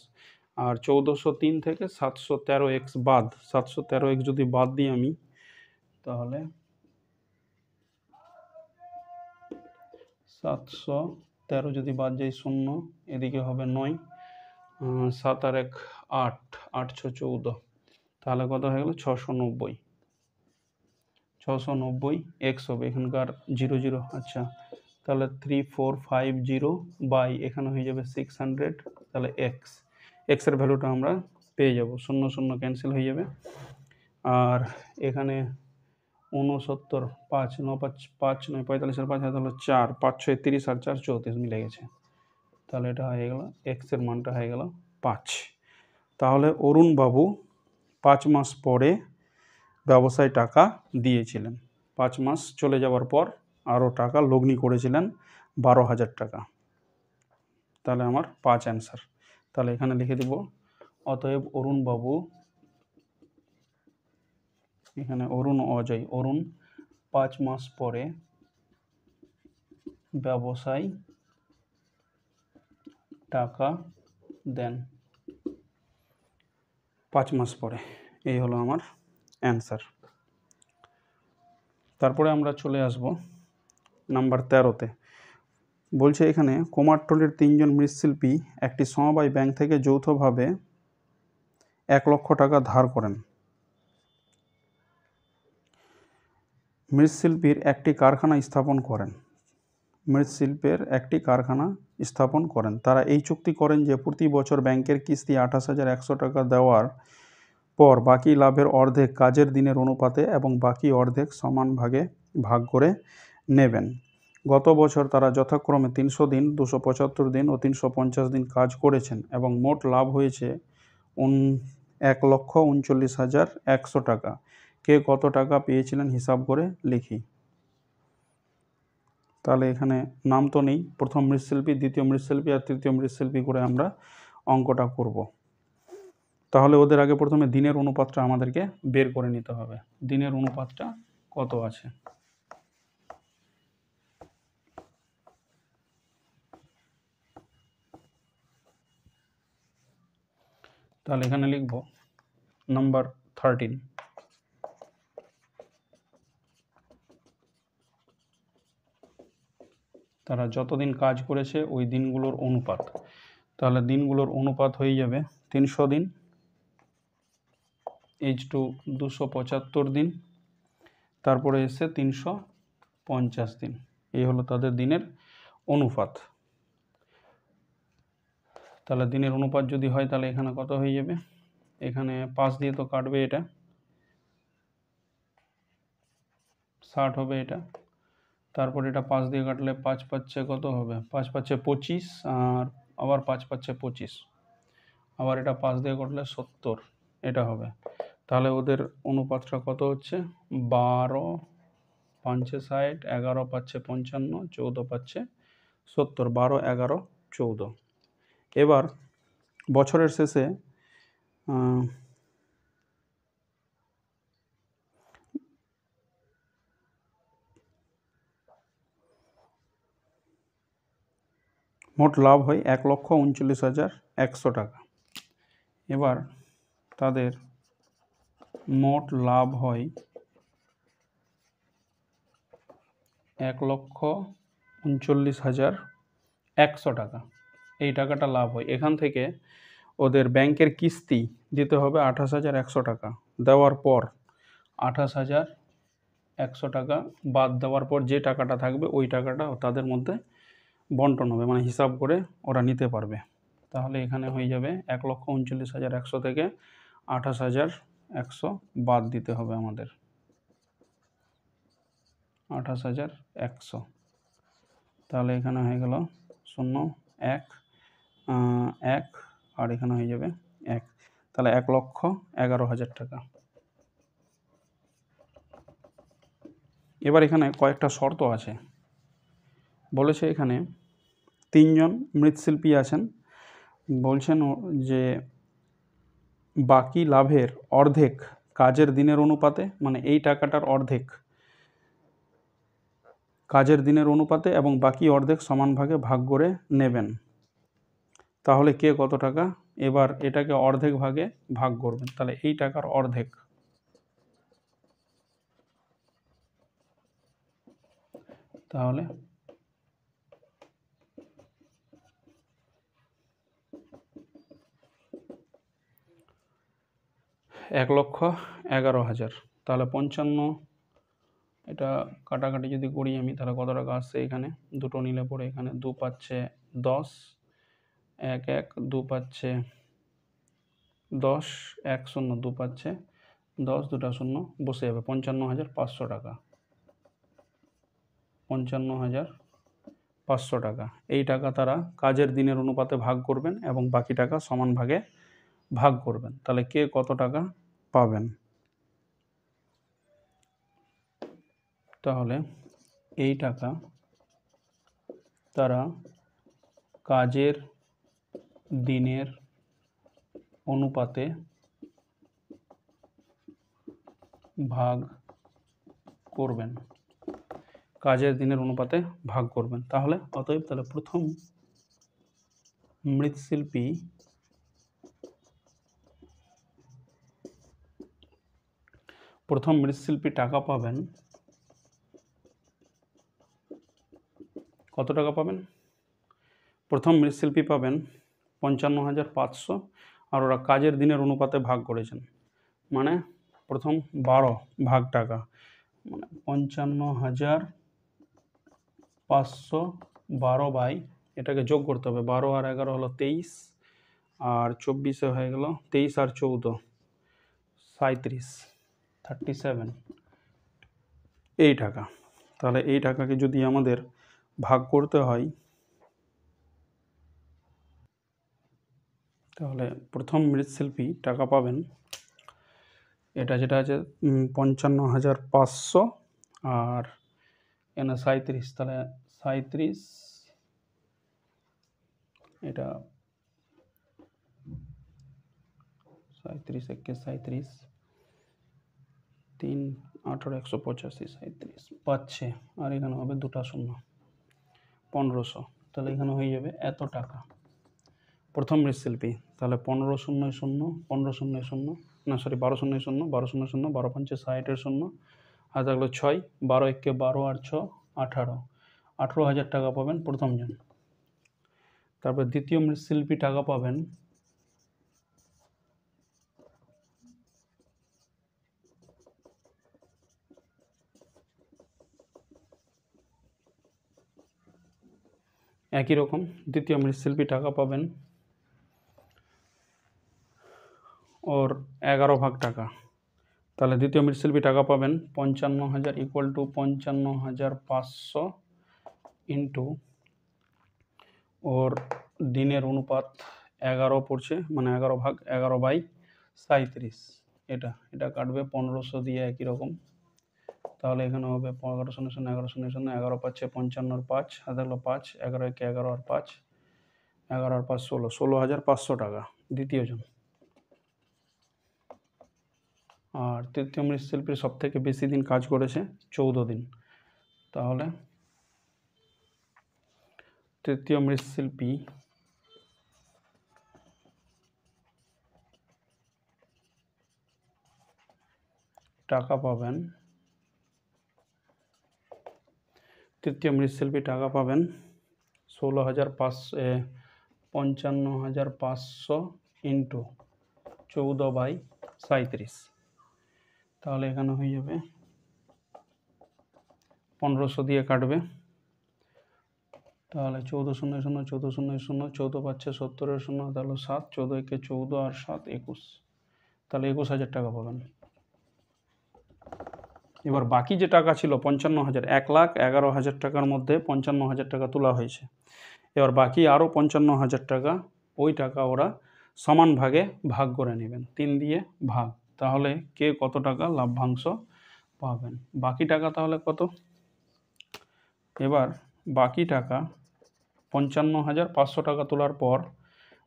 আর 1403 থেকে 713 এক্স বাদ, 713 এক্স যদি বাদ দিই আমি তাহলে 713 যদি বাদ যায় 0, এদিকে হবে 9, 7 আর 1 8, 8 6 14। তাহলে কত হয়ে গেল? 690। 690 এক্স হবে, এখানকার 00, আচ্ছা তাহলে 3450 বাই এখানে হয়ে যাবে 600, তাহলে এক্সের ভ্যালুটা আমরা পেয়ে যাব, 0 0 ক্যান্সেল হয়ে যাবে। আর এখানে 69, 5 9 5 5 9 45 আর 5 তাহলে 4 5 6 30 আর 4 34 মিলে গেছে, তাহলে এটা হয়ে গেল এক্সের মানটা হয়ে গেল 5। তাহলে অরুণবাবু 5 মাস পরে ব্যবসায় টাকা দিয়েছিলেন, 5 মাস চলে যাওয়ার পর আরও টাকা লগ্নি করেছিলেন 12,000 টাকা, তাহলে আমার 5 অ্যান্সার। তাহলে এখানে লিখে দেব অতএব অরুণবাবু, এখানে অরুণ অজয়, অরুণ 5 মাস পরে ব্যবসায় টাকা দেন, 5 মাস পরে, এই হলো আমার অ্যান্সার। তারপরে আমরা চলে আসব নাম্বার 13তে। বলছে এখানে কুমারটুলির 3 জন মৃৎশিল্পী একটি সমবায় ব্যাংক থেকে যৌথভাবে 1 লক্ষ টাকা ধার করেন। মৃৎশিল্পের একটি কারখানা স্থাপন করেন। তারা এই চুক্তি করেন যে প্রতি বছর ব্যাংকের কিস্তি 28,100 টাকা দেওয়ার পর বাকি লাভের অর্ধেক কাজের দিনের অনুপাতে এবং বাকি অর্ধেক সমান ভাগে ভাগ করে নেবেন। গত বছর তারা যথাক্রমে 300 দিন, 275 দিন ও 350 দিন কাজ করেছেন এবং মোট লাভ হয়েছে 1,39,100 টাকা। কে কত টাকা পেয়েছিলেন হিসাব করে লিখি। তাহলে এখানে নাম তো নেই, প্রথম মৃৎশিল্পী, দ্বিতীয় মৃৎশিল্পী আর তৃতীয় মৃৎশিল্পী করে আমরা অঙ্কটা করব। তাহলে ওদের আগে প্রথমে দিনের অনুপাতটা আমাদেরকে বের করে নিতে হবে, দিনের অনুপাতটা কত আছে। তাহলে এখানে লিখব নাম্বার 13, তারা যতদিন কাজ করেছে ওই দিনগুলোর অনুপাত। তাহলে দিনগুলোর অনুপাত হয়ে যাবে 300 দিন = 275 দিন, তারপরে এসে 350 দিন, এই হলো তাদের দিনের অনুপাত। তাহলে দিনের অনুপাত যদি হয় তাহলে এখানে কত হয়ে যাবে, এখানে 5 দিয়ে তো কাটবে, এটা 60 হবে এটা, তারপর এটা 5 দিয়ে কাটলে 5 পাচ্ছে কত হবে, 5 পাচ্ছে 25, আর আবার 5 পাচ্ছে 25, আবার এটা 5 দিয়ে কাটলে 70, এটা হবে। তাহলে ওদের অনুপাতটা কত হচ্ছে, 12 5 60, 11 পাচ্ছে 55, 14 পাচ্ছে 70, 12 11 14। এবার বছরের শেষে মোট লাভ হয় 1,39,100 টাকা। এবার তাদের মোট লাভ হয় 1,39,100 টাকা, এই টাকাটা লাভ হয়। এখান থেকে ওদের ব্যাংকের কিস্তি দিতে হবে 28,100 টাকা, দেওয়ার পর 28,100 টাকা বাদ দেওয়ার পর যে টাকাটা থাকবে ওই টাকাটা তাদের মধ্যে বন্টন হবে, মানে হিসাব করে ওরা নিতে পারবে। তাহলে এখানে হয়ে যাবে 1,39,100 থেকে 28,100 বাদ দিতে হবে আমাদের, 28,100। তাহলে এখানে হয়ে গেল 0 1 1 আর এখানে হয়ে যাবে 1, তাহলে 1,11,000 টাকা। এবার এখানে কয়েকটা শর্ত আছে। বলেছে এখানে 3 জন মৃৎশিল্পী আছেন, বলছেন যে বাকি লাভের অর্ধেক কাজের দিনের অনুপাতে, মানে এই টাকাটার অর্ধেক কাজের দিনের অনুপাতে এবং বাকি অর্ধেক সমান ভাগে ভাগ করে নেবেন। তাহলে কে কত টাকা, এবার এটাকে অর্ধেক ভাগে ভাগ করবেন, তাহলে এই টাকার অর্ধেক, তাহলে 1,11,000, তাহলে 55 এটা কাটাকাটি যদি করি আমি তাহলে কত টাকা আসছে, এখানে দুটো নিলে পরে এখানে 2 পাচ্ছে 10, 1 1 2 পাচ্ছে 10, 1 0 2 পাচ্ছে 10, দুটা শূন্য বসে যাবে 55,500 টাকা। 55,500 টাকা। এই টাকা তারা কাজের দিনের অনুপাতে ভাগ করবেন এবং বাকি টাকা সমান ভাগে ভাগ করবেন। তাহলে কে কত টাকা পাবেন? তাহলে এই টাকা তারা কাজের দিনের অনুপাতে ভাগ করবেন, কাজের দিনের অনুপাতে ভাগ করবেন। তাহলে অতএব তাহলে প্রথম মৃৎশিল্পী টাকা পাবেন, কত টাকা পাবেন? প্রথম মৃৎশিল্পী পাবেন 55,500, আর ওরা কাজের দিনের অনুপাতে ভাগ করেছেন, মানে প্রথম 12 ভাগ টাকা, মানে 55,500 12 বাই, এটাকে যোগ করতে হবে, 12 আর 11 হলো 23, আর 24 হয়ে গেল 23 আর 14 37, 37 এই টাকা। তাহলে এই টাকাকে যদি আমাদের ভাগ করতে হয়, তাহলে প্রথম মৃৎশিল্পী টাকা পাবেন, এটা যেটা আছে 55,500 আর এখানে 37, তাহলে 37, এটা 37 একে 37, 3 18 185 37 পাচ্ছে, আর এখানে হবে দুটা শূন্য 1500, তাহলে এখানে হয়ে যাবে এত টাকা প্রথম মৃৎশিল্পী। তাহলে 15 0 0 15 0 0 না সরি 12 0 0 12 0 0 12 5 60 0, আর থাকলো 6, 12 1 12 আর 6 18, 18,000 টাকা পাবেন প্রথমজন। তারপর দ্বিতীয় মৃৎশিল্পী টাকা পাবেন একই রকম, দ্বিতীয় মৃৎশিল্পী টাকা পাবেন ওর 11 ভাগ টাকা। তাহলে দ্বিতীয় মৃৎশিল্পী টাকা পাবেন 55,000 ইকুয়াল টু 55,500 ইন্টু ওর দিনের অনুপাত 11 পড়ছে, মানে 11 ভাগ 11 বাই 37, এটা কাটবে 1500 দিয়ে একই রকম। তাহলে এখানে হবে 11 0 0 11 0 0 11 পাচ্ছে 55 আর 5, আর থাকলো 5, 11 1 11 আর 5, 11 আর 5 16, 16,500 টাকা দ্বিতীয়জন। আর তৃতীয় মৃৎশিল্পী সব থেকে বেশি দিন কাজ করেছে, 14 দিন। তাহলে তৃতীয় মৃৎশিল্পী টাকা পাবেন, তৃতীয় মৃৎশিল্পী টাকা পাবেন 55,500 ইন্টু 14 বাই 37, তাহলে এখানে হয়ে যাবে 1500 দিয়ে কাটবে, তাহলে 14 0 0 14 0 0 14 পাচ্ছে 70 0, তাহলে 7, 14 1 14 আর 7 21, তাহলে 21,000 টাকা পাবেন। এবার বাকি যে টাকা ছিল 55,000, 1,11,000 টাকার মধ্যে 55,000 টাকা তোলা হয়েছে। এবার বাকি আরও 55,000 টাকা, ওই টাকা ওরা সমান ভাগে ভাগ করে নেবেন, 3 দিয়ে ভাগ। তাহলে কে কত টাকা লাভ্যাংশ পাবেন? বাকি টাকা তাহলে কত? এবার বাকি টাকা 55,500 টাকা তোলার পর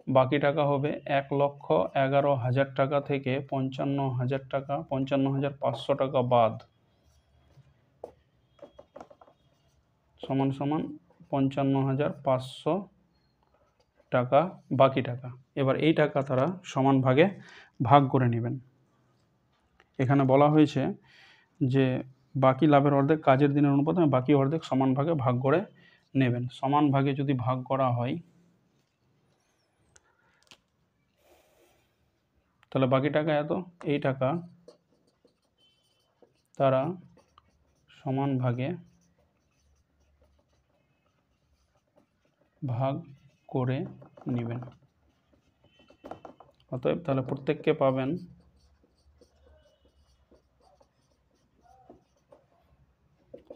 বাকি টাকা হবে 1,11,000 টাকা থেকে 55,000 টাকা, 55,500 টাকা বাদ, সমান সমান 55,500 টাকা বাকি টাকা। এবার এই টাকা তারা সমান ভাগে ভাগ করে নেবেন। এখানে বলা হয়েছে যে বাকি লাভের অর্ধেক কাজের দিনের অনুপাতে বাকি অর্ধেক সমান ভাগে ভাগ করে নেবেন। সমান ভাগে যদি ভাগ করা হয় তাহলে বাকি টাকা এত, এই টাকা তারা সমান ভাগে ভাগ করে নেবেন। অতএব তাহলে প্রত্যেককে পাবেন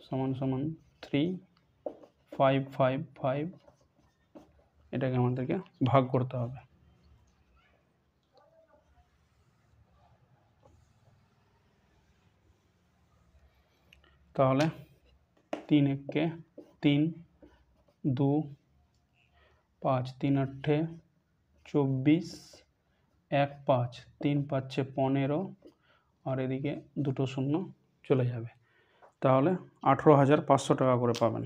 সমান সমান 3,555, এটাকে আমাদেরকে ভাগ করতে হবে। তাহলে 3 একে 3, 2, 5, 3 8 24, 1 5, 3 5 15, আর এদিকে দুটো শূন্য চলে যাবে। তাহলে 18,500 টাকা করে পাবেন।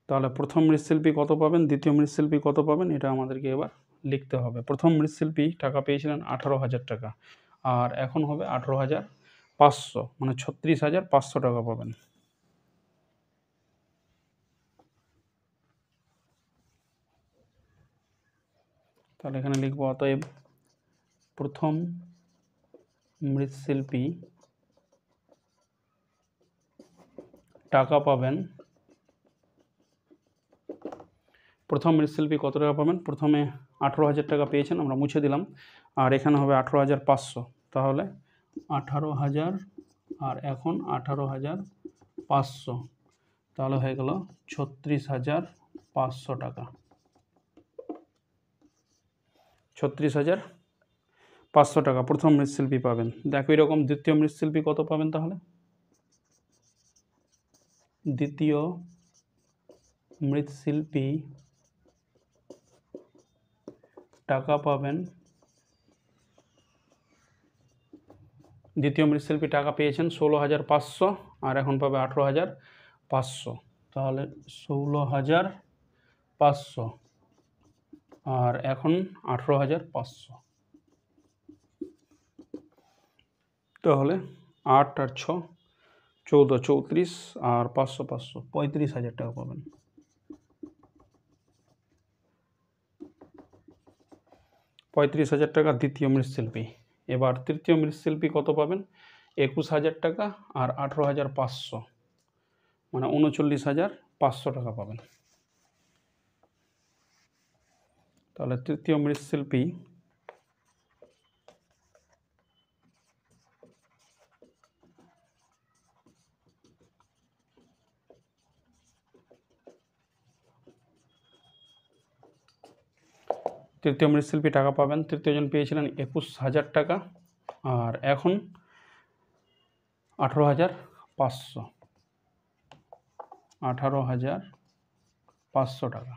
তাহলে প্রথম মৃৎশিল্পী কত পাবেন, দ্বিতীয় মৃৎশিল্পী কত পাবেন, এটা আমাদেরকে এবার লিখতে হবে। প্রথম মৃৎশিল্পী টাকা পেয়েছিলেন 18,000 টাকা, আর এখন হবে 18,500, মানে 36,500 টাকা পাবেন। তাহলে এখানে লিখব অতএব প্রথম মৃৎশিল্পী টাকা পাবেন, প্রথম মৃৎশিল্পী কত টাকা পাবেন, প্রথমে 18,000 টাকা পেয়েছেন, আমরা মুছে দিলাম, আর এখানে হবে 18,500, তাহলে 18,000 আর এখন 18,500, তাহলে হয়ে গেল 36,500 টাকা। 36,500 টাকা প্রথম মৃৎশিল্পী পাবেন। দেখো এরকম দ্বিতীয় মৃৎশিল্পী কত পাবেন, তাহলে দ্বিতীয় মৃৎশিল্পী টাকা পাবেন, দ্বিতীয় মৃৎশিল্পী টাকা পেয়েছেন 16,500, আর এখন পাবে 18,500, তাহলে 16,500 আর এখন 18,500, তাহলে 8 আর 6 14, 34 আর 500 500, 35,000 টাকা পাবেন। 35,000 টাকা দ্বিতীয় মৃৎশিল্পী। এবার তৃতীয় মৃৎশিল্পী কত পাবেন, 21,000 টাকা আর 18,500, মানে 39,500 টাকা পাবেন। তাহলে তৃতীয় মৃৎশিল্পী টাকা পাবেন, তৃতীয়জন পেয়েছিলেন 21,000 টাকা, আর এখন 18,500, 18,500 টাকা।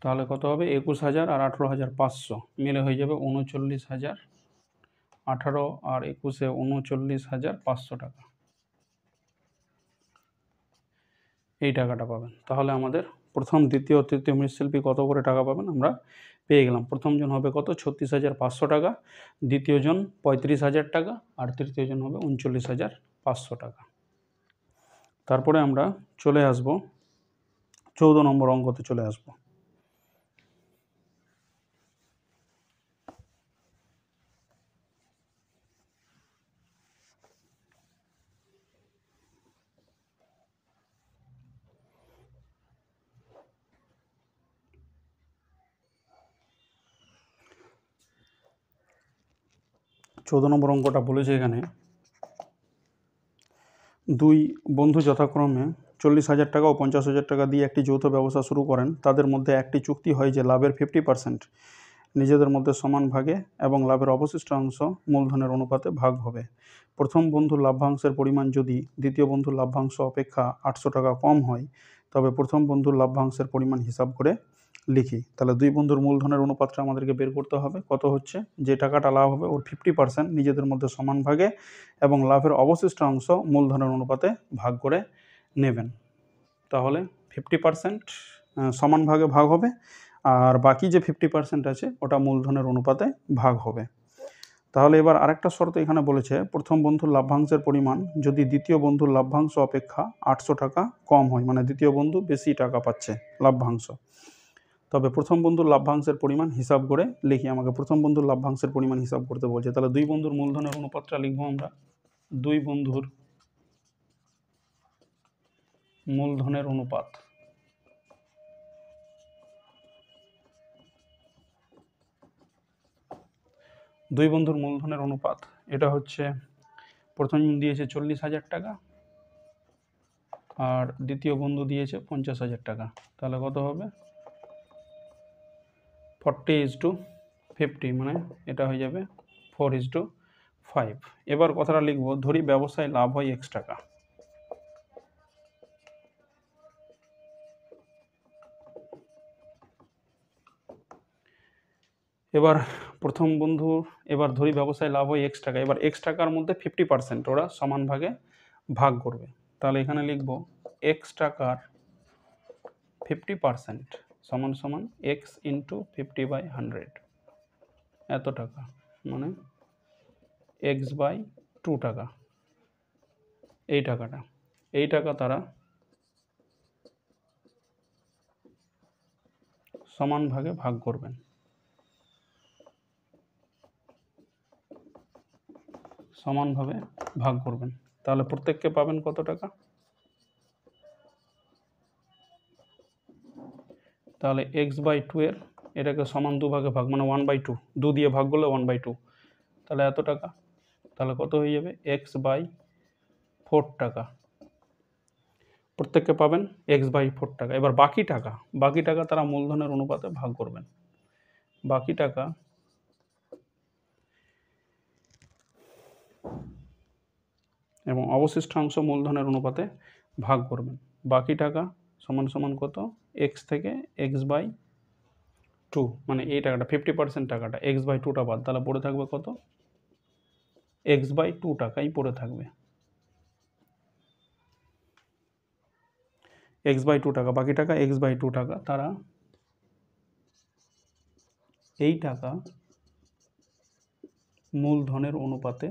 তাহলে কত হবে, 21,000 আর 18,500 মিলে হয়ে যাবে 39,000, 18 আর 21-এ 39,500 টাকা, এই টাকাটা পাবেন। তাহলে আমাদের প্রথম দ্বিতীয় তৃতীয় মৃৎশিল্পী কত করে টাকা পাবেন আমরা পেয়ে গেলাম। প্রথমজন হবে কত, 36,500 টাকা, দ্বিতীয়জন 35,000 টাকা, আর তৃতীয়জন হবে 39,500 টাকা। তারপরে আমরা চলে আসব 14 নম্বর অঙ্কতে চলে আসব। চৌদ্দ নম্বর অঙ্কটা বলেছে এখানে দুই বন্ধু যথাক্রমে 40,000 টাকা ও 50,000 টাকা দিয়ে একটি যৌথ ব্যবসা শুরু করেন। তাদের মধ্যে একটি চুক্তি হয় যে লাভের 50% নিজেদের মধ্যে সমান ভাগে এবং লাভের অবশিষ্ট অংশ মূলধনের অনুপাতে ভাগ হবে। প্রথম বন্ধুর লাভ্যাংশের পরিমাণ যদি দ্বিতীয় বন্ধুর লাভ্যাংশ অপেক্ষা 800 টাকা কম হয়, তবে প্রথম বন্ধুর লাভ্যাংশের পরিমাণ হিসাব করে লিখি। তাহলে দুই বন্ধুর মূলধনের অনুপাতটা আমাদেরকে বের করতে হবে। কত হচ্ছে, যে টাকাটা লাভ হবে ওর 50% নিজেদের মধ্যে সমান ভাগে এবং লাভের অবশিষ্ট অংশ মূলধনের অনুপাতে ভাগ করে নেবেন। তাহলে 50% সমান ভাগে ভাগ হবে, আর বাকি যে 50% আছে ওটা মূলধনের অনুপাতে ভাগ হবে। তাহলে এবার আরেকটা শর্ত এখানে বলেছে, প্রথম বন্ধুর লাভ্যাংশের পরিমাণ যদি দ্বিতীয় বন্ধুর লাভ্যাংশ অপেক্ষা 800 টাকা কম হয়, মানে দ্বিতীয় বন্ধু বেশি টাকা পাচ্ছে লাভ্যাংশ, তবে প্রথম বন্ধুর লভ্যাংশের পরিমাণ হিসাব করে লিখি। আমাকে প্রথম বন্ধুর লভ্যাংশের পরিমাণ হিসাব করতে বলছে। তাহলে দুই বন্ধুর মূলধনের অনুপাতটা লিখবো আমরা। দুই বন্ধুর মূলধনের অনুপাত। দুই বন্ধুর মূলধনের অনুপাত এটা হচ্ছে, প্রথম দিয়েছে 40,000 টাকা আর দ্বিতীয় বন্ধু দিয়েছে 50,000 টাকা। তাহলে কত হবে? 40:50, মানে এটা হয়ে যাবে 4:5। এবার কথাটা লিখবো, ধরি ব্যবসায় লাভ হয় X টাকা। এবার প্রথম বন্ধু, এবার ধরি ব্যবসায় লাভ হয় X টাকা। এবার X টাকার মধ্যে 50% ওরা সমান ভাগে ভাগ করবে। তাহলে এখানে লিখবো X টাকার 50% সমান সমান X × 50/100, এত টাকা, মানে X/2 টাকা। এই টাকা তারা সমান ভাগে ভাগ করবেন। সমানভাবে ভাগ করবেন। তাহলে প্রত্যেককে পাবেন কত টাকা? তাহলে X/2 এর এটাকে সমান 2 ভাগে ভাগ, মানে 1/2, 2 দিয়ে ভাগ করলে 1/2, তাহলে এত টাকা। তাহলে কত হয়ে যাবে? X/4 টাকা। প্রত্যেককে পাবেন X/4 টাকা। এবার বাকি টাকা তারা মূলধনের অনুপাতে ভাগ করবেন। বাকি টাকা এবং অবশিষ্টাংশ মূলধনের অনুপাতে ভাগ করবেন। বাকি টাকা সমান সমান কত? X থেকে X/2, মানে এই টাকাটা 50% টাকাটা, X/2টা বাদ, তাহলে পড়ে থাকবে কত? X/2 টাকাই পড়ে থাকবে। X/2 টাকা, বাকি টাকা X/2 টাকা। তারা এই টাকা মূলধনের অনুপাতে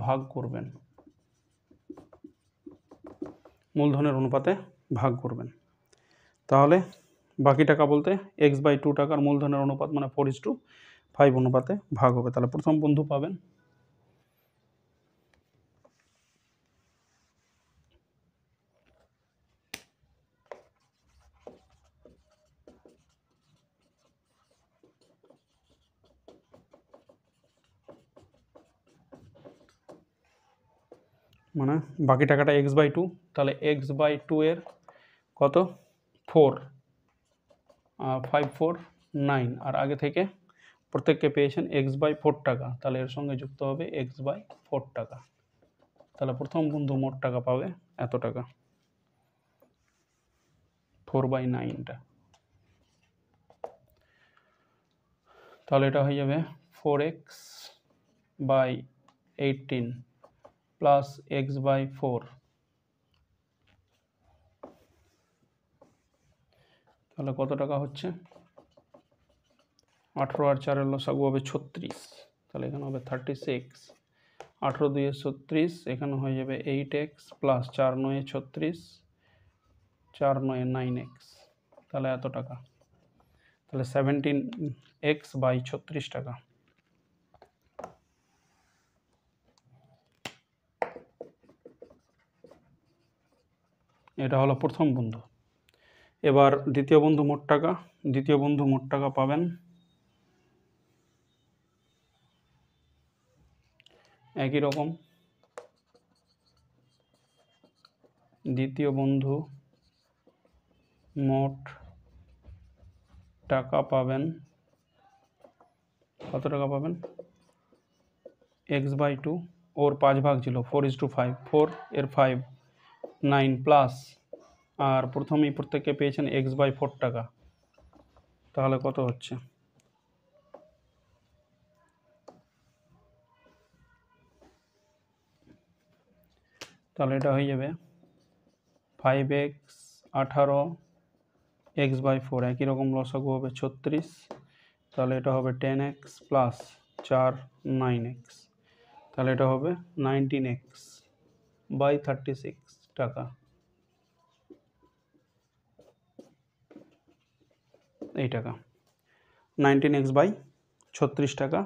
ভাগ করবেন। মূলধনের অনুপাতে ভাগ করবেন। তাহলে বাকি টাকা বলতে X/2 টাকার মূলধনের অনুপাত, মানে 4:5 অনুপাতে ভাগ হবে। তাহলে প্রথম বন্ধু পাবেন মানে বাকি টাকাটা X/2, তাহলে X/2 এর কত? 4, 5, 4, 9, আর আগে থেকে প্রত্যেককে পেয়েছেন X/4 টাকা, তাহলে এর সঙ্গে যুক্ত হবে X/4 টাকা। তাহলে প্রথম বন্ধু মোট টাকা পাবে এত টাকা, 4/9টা। তাহলে এটা হয়ে যাবে 4x/18 প্লাস X/4। তাহলে কত টাকা হচ্ছে? 18 আর 4 এর লসাগু হবে 36, তাহলে এখানে হবে 36। 18 2 36, এখানে হয়ে যাবে 8x প্লাস 4 9 36, 4 9 9x, তাহলে এত টাকা। তাহলে 17x/36 টাকা। এটা হলো প্রথম বন্ধু। এবার দ্বিতীয় বন্ধু মোট টাকা পাবেন একই রকম। দ্বিতীয় বন্ধু মোট টাকা পাবেন কত টাকা পাবেন? X/2, ওর 5 ভাগ ছিল, 4:5, 4 এর 5, 9 প্লাস, আর প্রথমেই প্রত্যেককে পেয়েছেন X/4 টাকা। তাহলে কত হচ্ছে? তাহলে এটা হয়ে যাবে 5x 18, X/4, একই রকম লসাগু হবে 36, তাহলে এটা হবে 10x প্লাস 4 9x, তাহলে এটা হবে 19x/36 টাকা। এই টাকা 19x/36 টাকা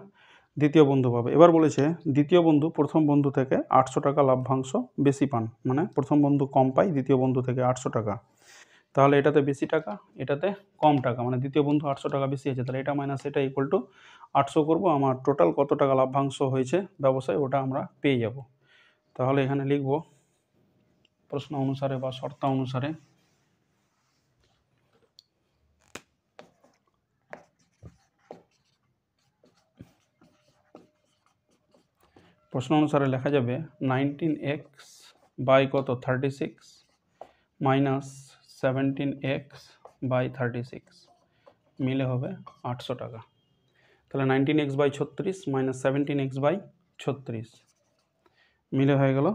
দ্বিতীয় বন্ধু পাবে। এবার বলেছে দ্বিতীয় বন্ধু প্রথম বন্ধু থেকে 800 টাকা লভ্যাংশ বেশি পান, মানে প্রথম বন্ধু কম পায় দ্বিতীয় বন্ধু থেকে 800 টাকা। তাহলে এটাতে বেশি টাকা, এটাতে কম টাকা, মানে দ্বিতীয় বন্ধু 800 টাকা বেশি আছে, তাহলে এটা মাইনাস এটা ইকুয়াল টু 800 করবো। আমার টোটাল কত টাকা লভ্যাংশ হয়েছে ব্যবসায় ওটা আমরা পেয়ে যাব। তাহলে এখানে লিখব প্রশ্ন অনুসারে বা শর্ত অনুসারে প্রশ্ন অনুসারে লেখা যাবে 19x বাই কত 36 মাইনাস 17x বাই 36 মিলে হবে 800 টাকা। তাহলে 19x/36 মাইনাস 17x/36 মিলে হয়ে গেল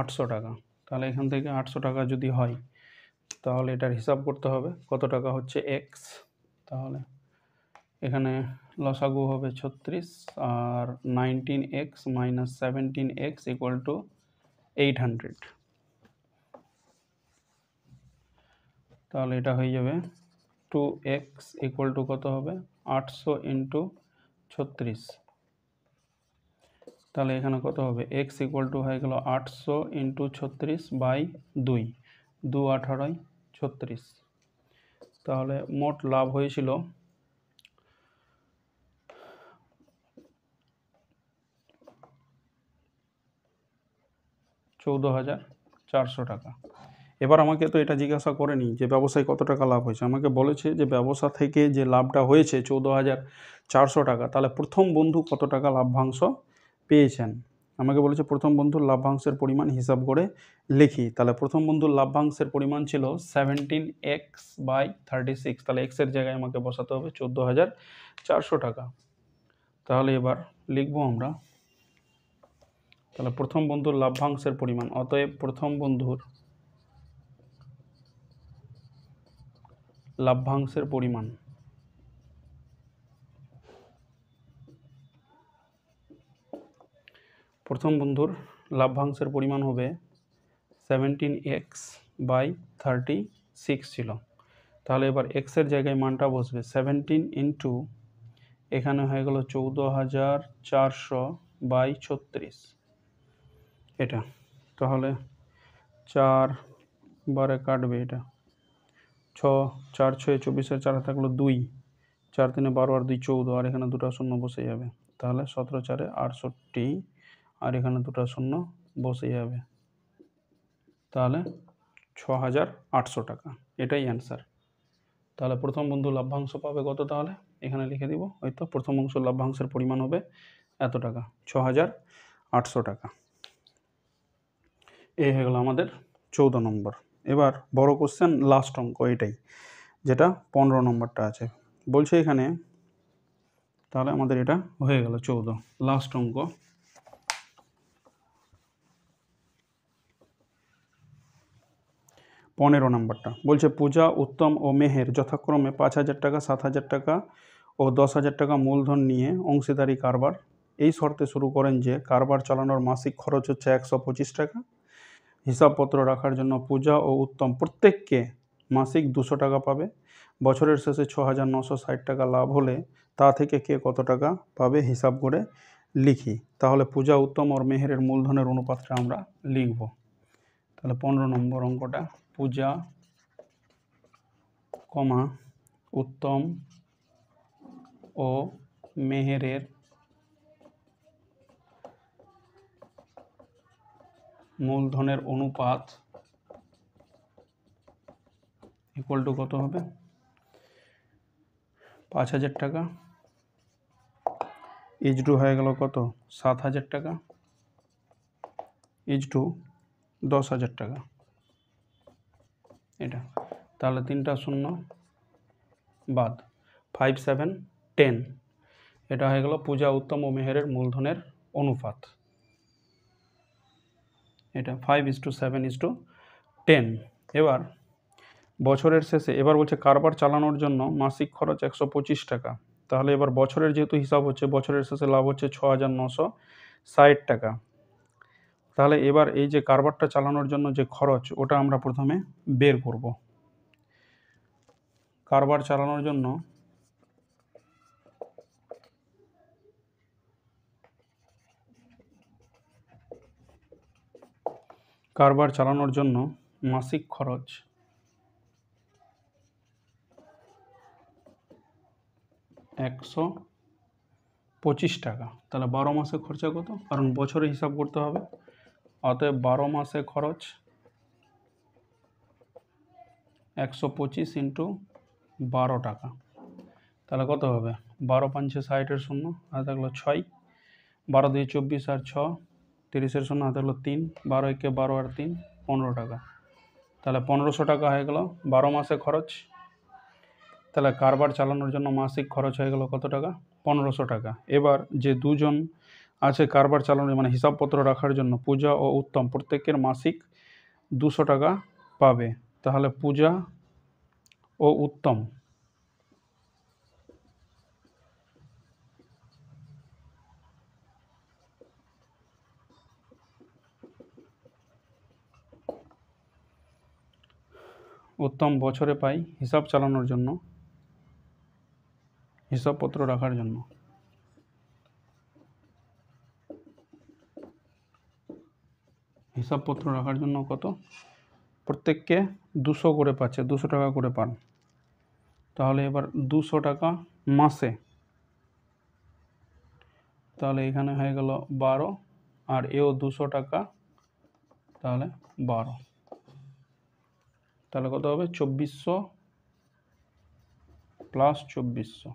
800 টাকা। তাহলে এখান থেকে 800 টাকা যদি হয় তাহলে এটার হিসাব করতে হবে কত টাকা হচ্ছে x। তাহলে এখানে লসাগু হবে 36 আর 19x minus 17x equal to 800। তাহলে এটা হয়ে যাবে 2x ইকুয়াল টু কত হবে 800 ইন্টু 36। তাহলে এখানে কত হবে x ইকুয়াল টু হয়ে গেল 800 ইন্টু 36 বাই 2, 2 18 36। তাহলে মোট লাভ হয়েছিল 14,400 টাকা। এবার আমাকে তো এটা জিজ্ঞাসা করেনি যে ব্যবসায় কত টাকা লাভ হয়েছে, আমাকে বলেছে যে ব্যবসা থেকে যে লাভটা হয়েছে 14,400 টাকা, তাহলে প্রথম বন্ধু কত টাকা লাভ্যাংশ পেয়েছেন। আমাকে বলেছে প্রথম বন্ধুর লাভ্যাংশের পরিমাণ হিসাব করে লিখি। তাহলে প্রথম বন্ধুর লাভ্যাংশের পরিমাণ ছিল 17x/36, তাহলে x এর জায়গায় আমাকে বসাতে হবে 14,400 টাকা। তাহলে এবার লিখবো আমরা, তাহলে প্রথম বন্ধুর লাভ্যাংশের পরিমাণ, অতএব প্রথম বন্ধুর লাভ্যাংশের পরিমাণ হবে 17x/36 ছিল। তাহলে এবার x এর জায়গায় মানটা বসবে 17 ইন্টু এখানে হয়ে গেল 14,400/36 এটা। তাহলে 4 বারে কাটবে, এটা 6 4 6 24 4 থাকলো 2, 4 3 12 আর 2 14, আর এখানে দুটো শূন্য বসে যাবে। তাহলে 17 4 68 আর এখানে দুটো শূন্য বসে যাবে। তাহলে 6,800 টাকা, এটাই অ্যান্সার। তাহলে প্রথম বন্ধু লভ্যাংশ পাবে কত, তাহলে এখানে লিখে দিব, হয়তো প্রথম অংশ লভ্যাংশের পরিমাণ হবে এত টাকা, 6,800 টাকা। এই হয়ে গেল আমাদের 14 নম্বর। এবার বড় কোশ্চেন লাস্ট অঙ্ক এটাই, যেটা 15 নম্বরটা আছে। বলছে এখানে, তাহলে আমাদের এটা হয়ে গেল 14, লাস্ট অঙ্ক। পনেরো নম্বরটা বলছে পূজা, উত্তম ও মেহের যথাক্রমে 5,000 টাকা, 7,000 টাকা ও 10,000 টাকা মূলধন নিয়ে অংশীদারি কারবার এই শর্তে শুরু করেন যে কারবার চালানোর মাসিক খরচ হচ্ছে 125 টাকা। হিসাবপত্র রাখার জন্য পূজা ও উত্তম প্রত্যেককে মাসিক 200 টাকা পাবে। বছরের শেষে 6,960 টাকা লাভ হলে তা থেকে কে কত টাকা পাবে হিসাব করে লিখি। তাহলে পূজা, উত্তম আর মেহেরের মূলধনের অনুপাতটা আমরা লিখব। তাহলে 15 নম্বর অঙ্কটা, পূজা, উত্তম ও মেহেরের মূলধনের অনুপাত ইকুয়াল টু কত হবে 5,000 টাকা ইজ টু হয়ে গেল কত 7,000 টাকা ইজ টু 10,000 টাকা এটা। তাহলে 3টা শূন্য বাদ, 5 7 10, এটা হয়ে গেল পূজা, উত্তম ও মেহেরের মূলধনের অনুপাত। এটা 5:7:10। এবার বছরের শেষে, এবার বলছে কারবার চালানোর জন্য মাসিক খরচ 125 টাকা। তাহলে এবার বছরের যেহেতু হিসাব হচ্ছে, বছরের শেষে লাভ হচ্ছে 6,960 টাকা। তাহলে এবার এই যে কারবারটা চালানোর জন্য যে খরচ, ওটা আমরা প্রথমে বের করব। কারবার চালানোর জন্য কারবার চালানোর জন্য মাসিক খরচ 125 টাকা। তাহলে 12 মাসে খরচা কত? কারণ বছরে হিসাব করতে হবে, অতএব 12 মাসে খরচ 125 ইন্টু 12 টাকা। তাহলে কত হবে? 12 পাঁচে 60-এর শূন্য, আর থাকলো 6, 12 দিয়ে 24 আর 6, 30-এর শূন্য, আর থাকলো 3, 12 একে 12 আর 3, 15 টাকা। তাহলে 1500 টাকা হয়ে গেল 12 মাসে খরচ। তাহলে কারবার চালানোর জন্য মাসিক খরচ হয়ে গেল কত টাকা? 1500 টাকা। এবার যে দুজন আছে কারবার চালানোর মানে হিসাবপত্র রাখার জন্য, পূজা ও উত্তম, প্রত্যেকের মাসিক 200 টাকা পাবে। তাহলে পূজা ও উত্তম বছরে পায় হিসাব চালানোর জন্য, হিসাবপত্র রাখার জন্য কত? প্রত্যেককে 200 করে পাচ্ছে, 200 টাকা করে পান। তাহলে এবার 200 টাকা মাসে, তাহলে এখানে হয়ে গেল 12, আর এও 200 টাকা, তাহলে 12, তাহলে কত হবে? 2400 প্লাস 2400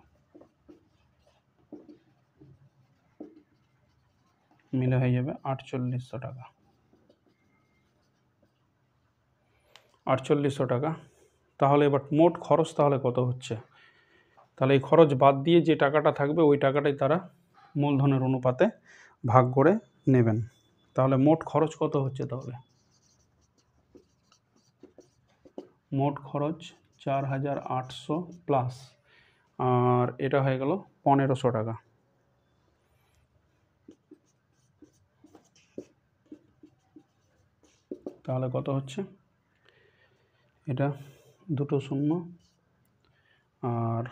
মিলে হয়ে যাবে 4800 টাকা। 4800 টাকা। তাহলে এবার মোট খরচ তাহলে কত হচ্ছে? তাহলে এই খরচ বাদ দিয়ে যে টাকাটা থাকবে ওই টাকাটাই তারা মূলধনের অনুপাতে ভাগ করে নেবেন। তাহলে মোট খরচ কত হচ্ছে? তাহলে মোট খরচ 4800 প্লাস, আর এটা হয়ে গেল 1500 টাকা। তাহলে কত হচ্ছে? এটা দুটো শূন্য, আর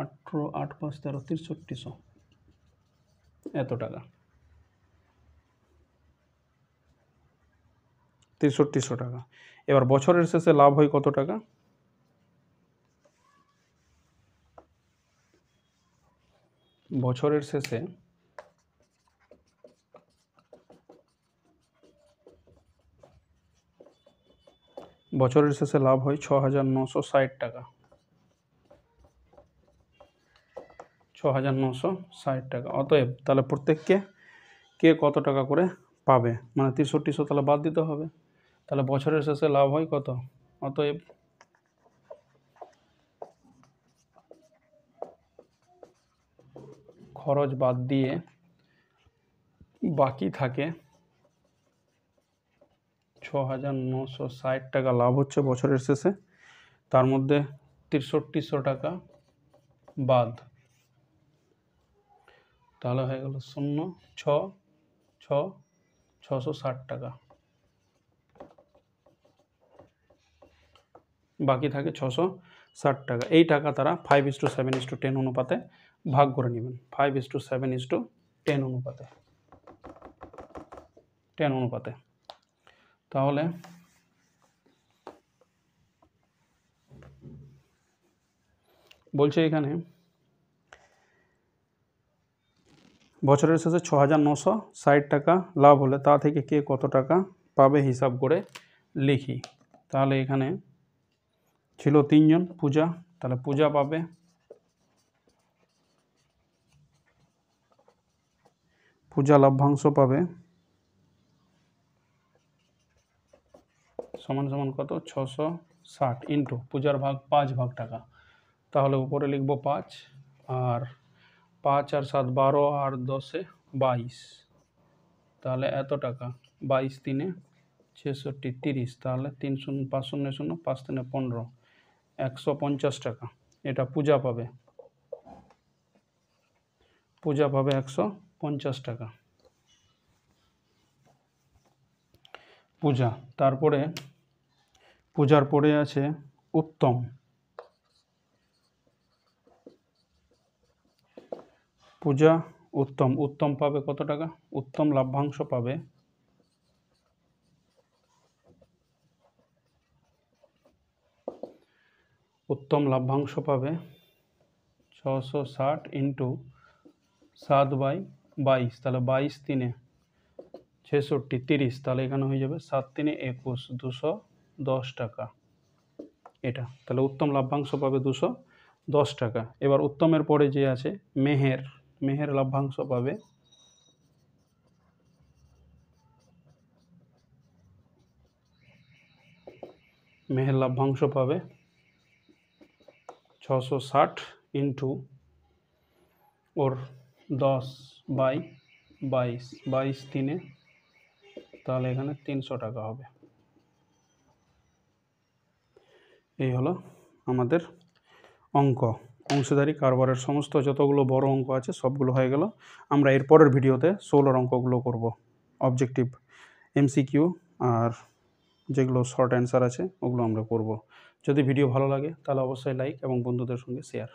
18, 8, 5, 13, 6300, এত টাকা। 6300 টাকা। এবার বছরের শেষে লাভ হয় কত টাকা? বছরের শেষে লাভ হয় 6960 টাকা। 6960 টাকা। অতএব তাহলে প্রত্যেককে কে কত টাকা করে পাবে? মানে 6300 তাহলে বাদ দিতে হবে। তাহলে বছরের শেষে লাভ হয় কত? অতএব খরচ বাদ দিয়ে বাকি থাকে 6960 টাকা লাভ হচ্ছে বছরের শেষে, তার মধ্যে 6300 টাকা বাদ, তাহলে হয়ে গেল 660 টাকা। বাকি থাকে 660 টাকা। এই টাকা তারা 5:7:10 অনুপাতে ভাগ করে নেবেন। 5:7:10 অনুপাতে। তাহলে বলছে এখানে বছরের শেষে 6960 টাকা লাভ হলে তা থেকে কে কত টাকা পাবে হিসাব করে লিখি। তাহলে এখানে ছিল 3 জন, পূজা, তাহলে পূজা পাবে লভ্যাংশ পাবে সমান সমান কত? 660 ইন্টু পূজার ভাগ 5 ভাগ টাকা। তাহলে উপরে লিখব 5, আর 5 আর 7 12, আর 10 22, তাহলে এত টাকা। 22 3 66 30, তাহলে 3 0 5 0 0 5 3 15, 150 টাকা। এটা পূজা পাবে 150 টাকা পূজা। তারপরে পূজার পরে আছে উত্তম। পূজা উত্তম পাবে কত টাকা? উত্তম লভ্যাংশ পাবে উত্তম লভ্যাংশ পাবে 660 ইন্টু 7/22, তাহলে 22 তিনে 66, 30, তাহলে এখানে হয়ে যাবে 7 তিনে 21, 210 টাকা। এটা তাহলে উত্তম লভ্যাংশ পাবে 210 টাকা। এবার উত্তমের পরে যে আছে মেহের লভ্যাংশ পাবে মেহের লভ্যাংশ পাবে 660 ইন্টু ওর 10/22, 22 তিনে, তাহলে এখানে 300 টাকা হবে। এই হলো আমাদের অংশীদারি কারবারের সমস্ত যতগুলো বড় অঙ্ক আছে সবগুলো হয়ে গেল। আমরা এর পরের ভিডিওতে 16 অঙ্কগুলো করব, অবজেক্টিভ, এমসিকিউ আর যেগুলো শর্ট অ্যান্সার আছে ওগুলো আমরা করব। যদি ভিডিও ভালো লাগে তাহলে অবশ্যই লাইক এবং বন্ধুদের সঙ্গে শেয়ার।